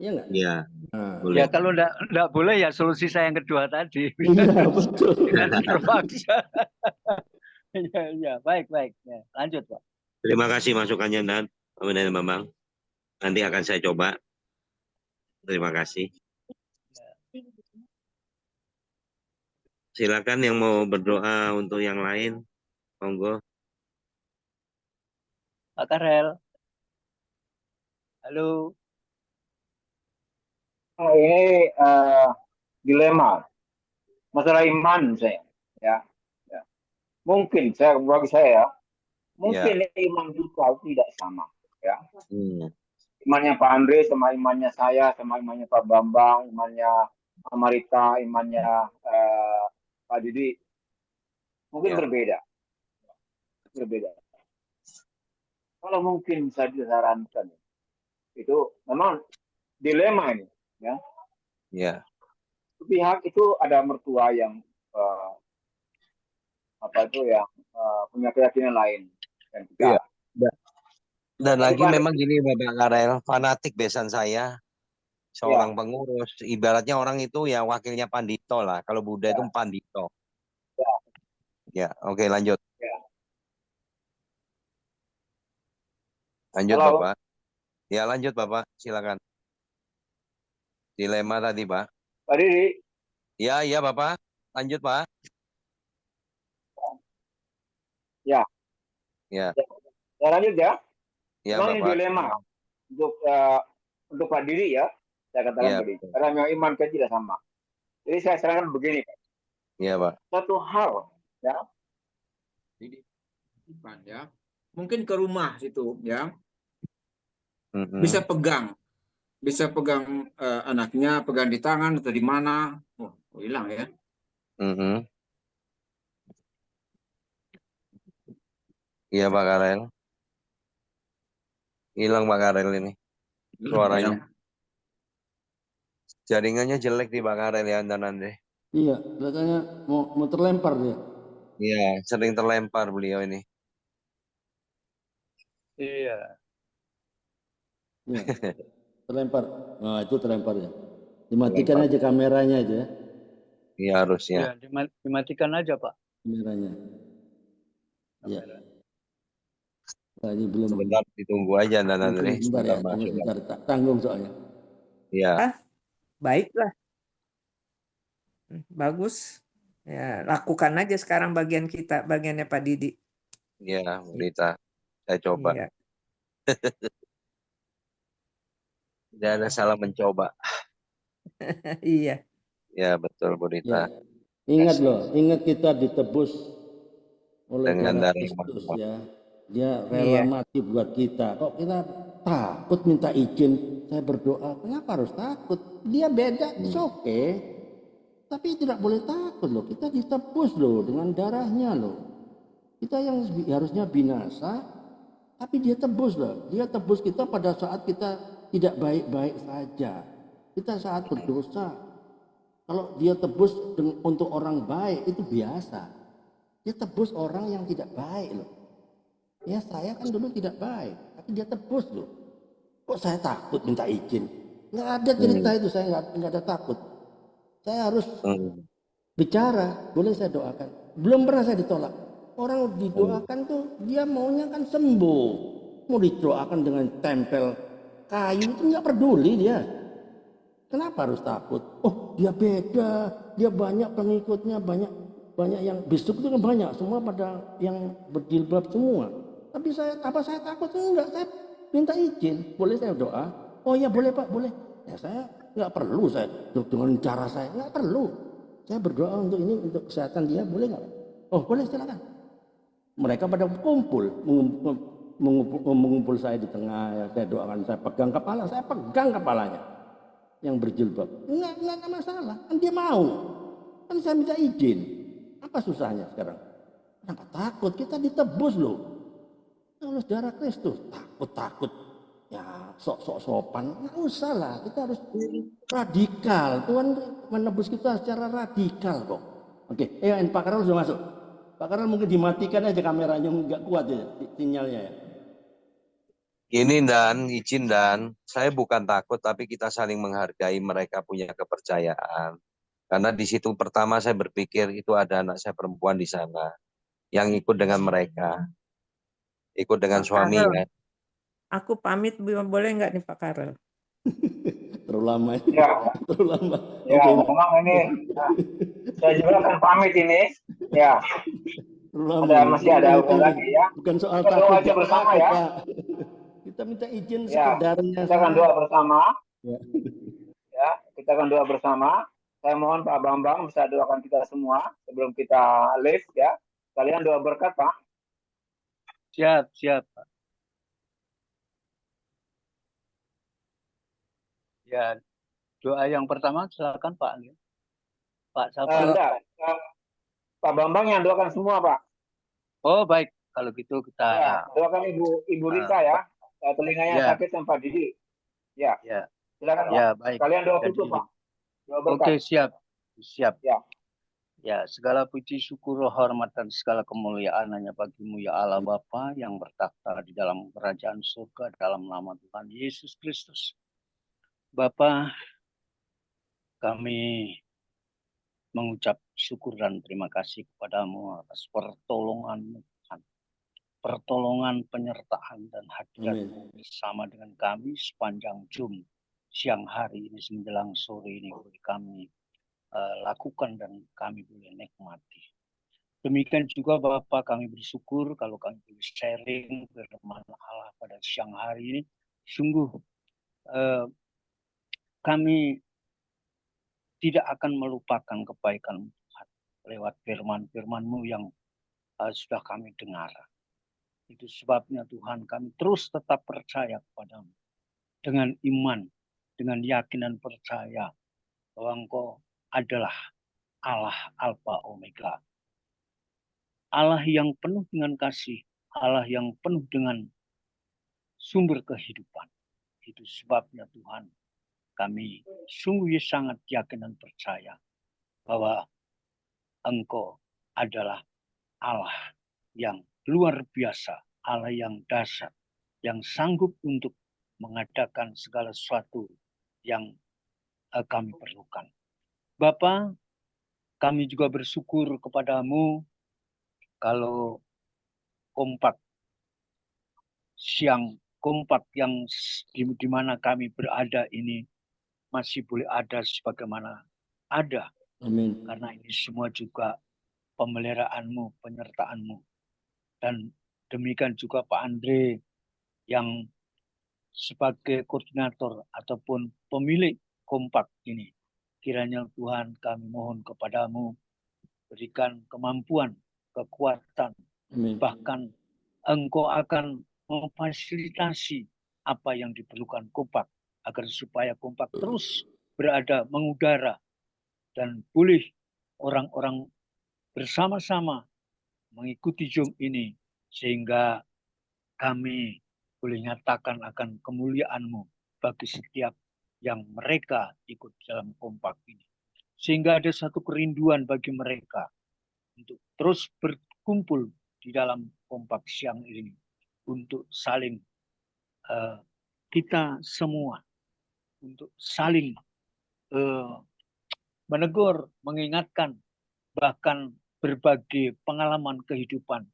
ya nggak? Ya, Nah, boleh. Ya kalau enggak boleh ya solusi saya yang kedua tadi. iya betul. Dengan terpaksa. Ya, baik. Ya, lanjut Pak. Terima kasih masukannya dan Bambang. Nanti akan saya coba. Terima kasih. Silakan yang mau berdoa untuk yang lain, monggo. Pak Karel. Halo. Ini dilema masalah iman saya, ya. Mungkin bagi saya, mungkin iman kita tidak sama, ya. Imannya Pak Andre sama imannya saya, sama imannya Pak Bambang, imannya Marita, imannya Pak Didi, mungkin berbeda. Kalau mungkin saya disarankan, itu memang dilema ini, ya. Pihak itu ada mertua yang punya keyakinan lain. Dan lagi memang gini Bapak Karel, fanatik besan saya, seorang pengurus, ibaratnya orang itu ya wakilnya Pandito lah. Kalau Buddha itu Pandito. Ya, oke lanjut. Lanjut Halo. Bapak. Ya lanjut Bapak, silakan. Dilema tadi Pak. Pak Didi. Ya Bapak, lanjut Pak. Ya. Ya lanjut ya. Ya Memang Bapak. Dilema untuk Pak Didi ya, saya katakan tadi. Karena memang iman kita tidak sama. Jadi saya sarankan begini Pak. Iya Pak. Satu hal ya. Mungkin ke rumah situ ya. Bisa pegang anaknya, pegang di tangan atau di mana, hilang ya. Iya Pak Karel. Hilang Pak Karel ini suaranya. Jaringannya jelek di Pak Karel ya Andre. Iya, katanya mau terlempar dia. Iya, sering terlempar beliau ini. Iya. Terlempar. Nah, itu terlempar ya. Dimatikan aja kameranya aja ya. Iya harusnya. Ya, dimatikan aja Pak. Kameranya. Iya. Nah, ini belum. Sebentar ditunggu aja Andre. Sebentar ya, tunggu sebentar. Tanggung soalnya. Iya. baiklah. Bagus. Ya, lakukan aja sekarang bagian kita, bagiannya Pak Didi. Iya, Bu Rita. Saya coba. Iya. Tidak ada salah mencoba. Iya. Ya, betul Bu Ya. Rita. Ingat loh, ingat kita ditebus oleh Dengan darah darah yang Kristus mahal. ya. Dia rela Iya. mati buat kita. Kok kita takut minta izin? Saya berdoa, kenapa harus takut? Dia beda, it's okay. Tapi tidak boleh takut loh. Kita ditebus loh dengan darahnya loh. Kita yang harusnya binasa, tapi dia tebus loh. Dia tebus kita pada saat kita tidak baik-baik saja. Kita saat berdosa. Kalau dia tebus untuk orang baik itu biasa. Dia tebus orang yang tidak baik loh. Ya saya kan dulu tidak baik, tapi dia tebus loh. Kok saya takut minta izin? Nggak ada cerita itu, saya nggak ada takut. Saya harus bicara, boleh saya doakan. Belum pernah saya ditolak. Orang didoakan tuh dia maunya kan sembuh. Mau didoakan dengan tempel kayu itu nggak peduli dia. Kenapa harus takut? Oh dia beda, dia banyak pengikutnya, banyak yang biskop itu kan banyak, semua pada yang berjilbab semua. Tapi saya takut? Enggak, saya minta izin. Boleh saya doa? Oh iya boleh Pak, boleh. Ya saya nggak perlu saya dengan cara saya nggak perlu. Saya berdoa untuk ini, untuk kesehatan dia, boleh nggak? Oh boleh, silakan. Mereka pada kumpul, mengumpul saya di tengah. Ya, saya doakan, saya pegang kepalanya yang berjilbab. Enggak ada masalah, kan dia mau. Kan saya minta izin. Apa susahnya sekarang? Kenapa takut? Kita ditebus loh. Oleh darah Kristus. Takut. Ya sok-sok sopan. Nggak usah lah. Kita harus radikal. Tuhan menebus kita secara radikal kok. Oke, Pak Karel sudah masuk. Pak Karel mungkin dimatikan aja kameranya, nggak kuat ya sinyalnya ya. Ini izin saya bukan takut, tapi kita saling menghargai, mereka punya kepercayaan. Karena di situ pertama saya berpikir itu ada anak saya perempuan di sana yang ikut dengan mereka, ikut dengan Pak suaminya. Karel, aku pamit boleh nggak nih Pak Karel? Terlalu lama. Ya, Terlalu lama. ya Oke. memang ini saya juga akan pamit ini. Ya, masih ada urusan lagi ya. Bukan soal Kita takut, doa aja bersama ya. Pak. Kita minta izin Ya, sekedarnya. kita akan doa bersama. Ya. Ya, kita akan doa bersama. Saya mohon Pak Bambang bisa doakan kita semua sebelum kita live ya. Kalian doa berkat Pak. Siap, Pak. Ya, doa yang pertama silakan Pak. Pak Safri. Pak Bambang yang doakan semua Pak. Oh baik, kalau gitu kita. Ya, doakan Ibu Rita ya. Telinganya sakit sama Pak Didi. Ya. Silakan Pak. Ya, baik. Kalian doa tutup Pak. Doa berkat. Oke, siap. Ya. Ya, segala puji syukur, hormat dan segala kemuliaan hanya bagimu ya Allah Bapa yang bertakhta di dalam kerajaan surga dalam nama Tuhan Yesus Kristus. Bapa, kami mengucap syukur dan terima kasih kepadamu atas pertolongan-Mu Tuhan. Pertolongan, penyertaan dan hadirat bersama dengan kami sepanjang Zoom siang hari ini menjelang sore ini boleh kami lakukan dan kami boleh nikmati. Demikian juga Bapak, kami bersyukur kalau kami boleh sharing firman Allah pada siang hari ini. Sungguh kami tidak akan melupakan kebaikan Tuhan lewat firman-firman-Mu yang sudah kami dengar. Itu sebabnya Tuhan kami terus tetap percaya kepadamu. Dengan iman, dengan yakin dan percaya bahwa Engkau adalah Allah Alfa Omega. Allah yang penuh dengan kasih, Allah yang penuh dengan sumber kehidupan. Itu sebabnya Tuhan kami sungguh sangat yakin dan percaya bahwa Engkau adalah Allah yang luar biasa, Allah yang dahsyat, yang sanggup untuk mengadakan segala sesuatu yang kami perlukan. Bapa, kami juga bersyukur kepadamu kalau siang kompak yang di mana kami berada ini masih boleh ada sebagaimana ada. Amin. Karena ini semua juga pemeliharaanmu, penyertaanmu. Dan demikian juga Pak Andre yang sebagai koordinator ataupun pemilik Kompak ini. Kiranya Tuhan kami mohon kepadamu, berikan kemampuan, kekuatan, Amin. bahkan Engkau akan memfasilitasi apa yang diperlukan Kompak, agar supaya Kompak terus berada mengudara dan boleh orang-orang bersama-sama mengikuti Zoom ini, sehingga kami boleh nyatakan akan kemuliaan-Mu bagi setiap yang mereka ikut dalam Kompak ini. Sehingga ada satu kerinduan bagi mereka untuk terus berkumpul di dalam Kompak siang ini, untuk saling kita semua, untuk saling menegur, mengingatkan, bahkan berbagai pengalaman kehidupan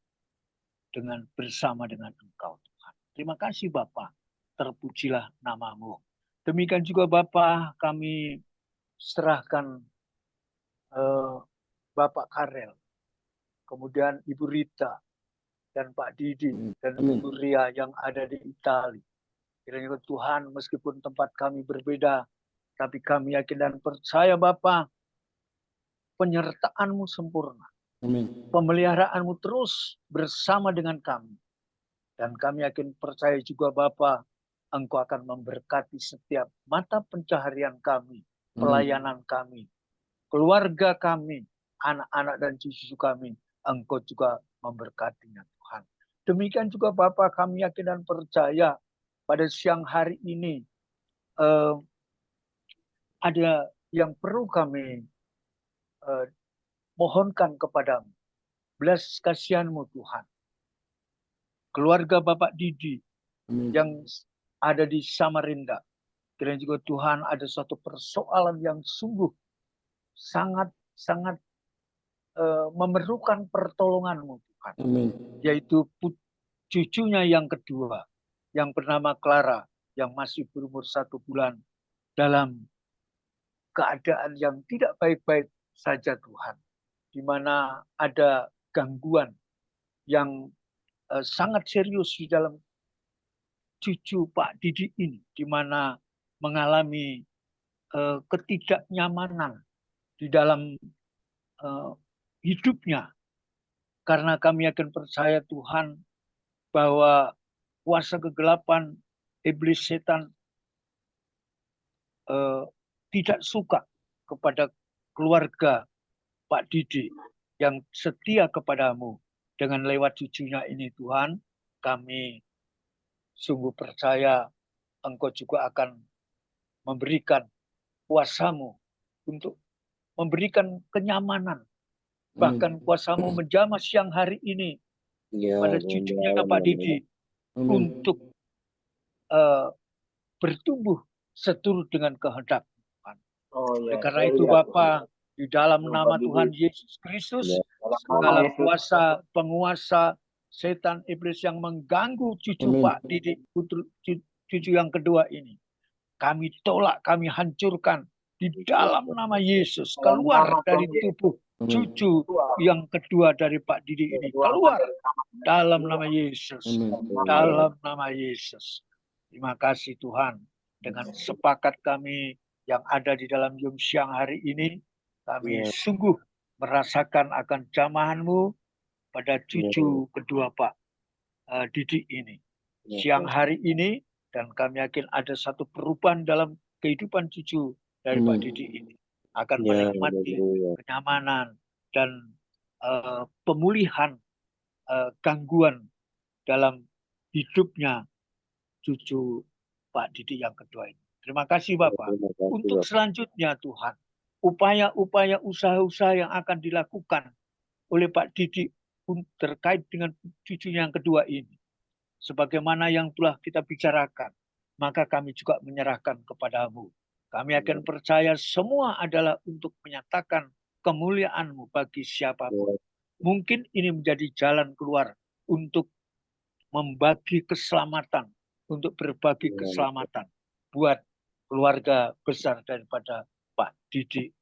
dengan bersama dengan Engkau, Tuhan. Terima kasih Bapa, terpujilah nama-Mu. Demikian juga Bapa, kami serahkan Bapak Karel, kemudian Ibu Rita, dan Pak Didi, dan Ibu Ria yang ada di Italia. Kiranya Tuhan, meskipun tempat kami berbeda, tapi kami yakin dan percaya Bapa, penyertaan-Mu sempurna. Amin. Pemeliharaanmu terus bersama dengan kami. Dan kami yakin percaya juga Bapa, Engkau akan memberkati setiap mata pencaharian kami, pelayanan kami, keluarga kami, anak-anak dan cucu kami. Engkau juga memberkatinya Tuhan. Demikian juga Bapa, kami yakin dan percaya pada siang hari ini ada yang perlu kami mohonkan kepadamu. Belas kasihan-Mu Tuhan. Keluarga Bapak Didi yang ada di Samarinda. Kiranya juga Tuhan ada suatu persoalan yang sungguh sangat memerlukan pertolongan-Mu Tuhan. Amin. Yaitu cucunya yang kedua, yang bernama Clara, yang masih berumur 1 bulan, dalam keadaan yang tidak baik-baik saja Tuhan. Di mana ada gangguan yang sangat serius di dalam cucu Pak Didi ini, di mana mengalami ketidaknyamanan di dalam hidupnya. Karena kami akan percaya Tuhan bahwa kuasa kegelapan, iblis setan tidak suka kepada keluarga Pak Didi yang setia kepadamu. Dengan lewat cucunya ini Tuhan, kami sungguh percaya Engkau juga akan memberikan kuasa-Mu untuk memberikan kenyamanan. Bahkan kuasa-Mu menjamah siang hari ini pada cucunya Pak Didi untuk bertumbuh seturut dengan kehendak Tuhan. Karena itu Bapa, di dalam nama Tuhan Yesus Kristus, segala kuasa, penguasa, setan, iblis yang mengganggu cucu Pak Didi, cucu yang kedua ini, kami tolak, kami hancurkan di dalam nama Yesus. Keluar dari tubuh cucu yang kedua dari Pak Didi ini. Keluar dalam nama Yesus. Dalam nama Yesus. Terima kasih Tuhan. Dengan sepakat kami yang ada di dalam Zoom siang hari ini, kami sungguh merasakan akan jamahan-Mu pada cucu kedua Pak Didi ini. Siang hari ini, dan kami yakin ada satu perubahan dalam kehidupan cucu dari Pak Didi ini. Akan menikmati kenyamanan dan pemulihan gangguan dalam hidupnya cucu Pak Didi yang kedua ini. Terima kasih Bapak. Untuk selanjutnya Tuhan, upaya-upaya usaha-usaha yang akan dilakukan oleh Pak Didi terkait dengan cucunya yang kedua ini, sebagaimana yang telah kita bicarakan, maka kami juga menyerahkan kepadamu. Kami akan percaya semua adalah untuk menyatakan kemuliaan-Mu bagi siapapun. Mungkin ini menjadi jalan keluar untuk membagi keselamatan, untuk berbagi keselamatan buat keluarga besar daripada Pak Didi.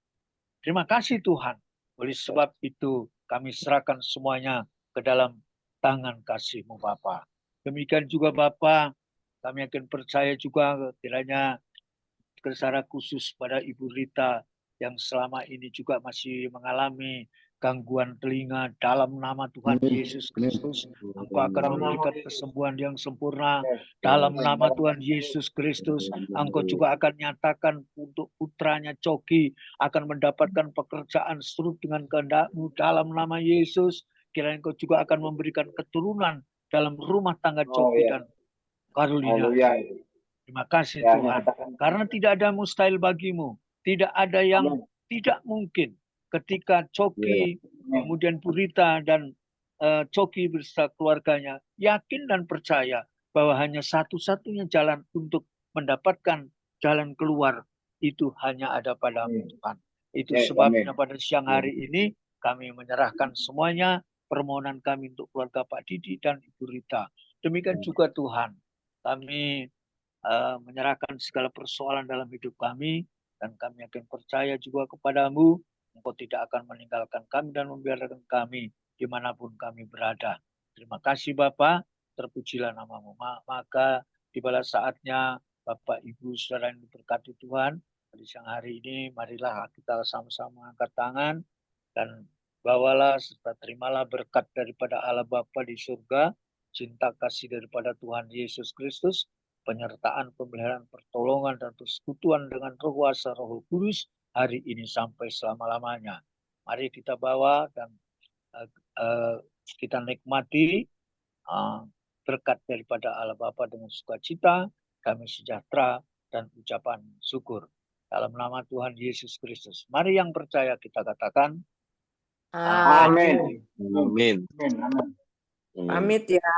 Terima kasih Tuhan. Oleh sebab itu kami serahkan semuanya ke dalam tangan kasih-Mu Bapa. Demikian juga Bapa, kami akan percaya juga kiranya secara khusus pada Ibu Rita yang selama ini juga masih mengalami gangguan telinga, dalam nama Tuhan Yesus Kristus, Engkau akan memberikan kesembuhan yang sempurna. Dalam nama Tuhan Yesus Kristus, Engkau juga akan nyatakan untuk putranya Coki akan mendapatkan pekerjaan seturut dengan kehendak-Mu. Dalam nama Yesus, kiranya Engkau juga akan memberikan keturunan dalam rumah tangga Coki dan Carolina. Terima kasih Tuhan. Karena tidak ada mustahil bagimu. Tidak ada yang tidak mungkin. Ketika Coki, kemudian Purita dan Coki beserta keluarganya yakin dan percaya bahwa hanya satu-satunya jalan untuk mendapatkan jalan keluar itu hanya ada pada Tuhan. Itu sebabnya pada siang hari ini kami menyerahkan semuanya permohonan kami untuk keluarga Pak Didi dan Ibu Rita. Demikian juga Tuhan, kami menyerahkan segala persoalan dalam hidup kami, dan kami akan percaya juga kepadamu. Engkau tidak akan meninggalkan kami dan membiarkan kami dimanapun kami berada. Terima kasih Bapa, terpujilah nama-Mu. Maka tibalah saatnya Bapak, Ibu, Saudara yang diberkati Tuhan, pada siang hari ini marilah kita sama-sama angkat tangan dan bawalah serta terimalah berkat daripada Allah Bapa di surga, cinta kasih daripada Tuhan Yesus Kristus, penyertaan, pemeliharaan, pertolongan, dan persekutuan dengan roh kuasa Roh Kudus hari ini sampai selama-lamanya. Mari kita bawa dan kita nikmati berkat daripada Allah Bapa dengan sukacita, damai sejahtera, dan ucapan syukur. Dalam nama Tuhan Yesus Kristus. Mari yang percaya kita katakan, Amin. Amin. Pamit ya.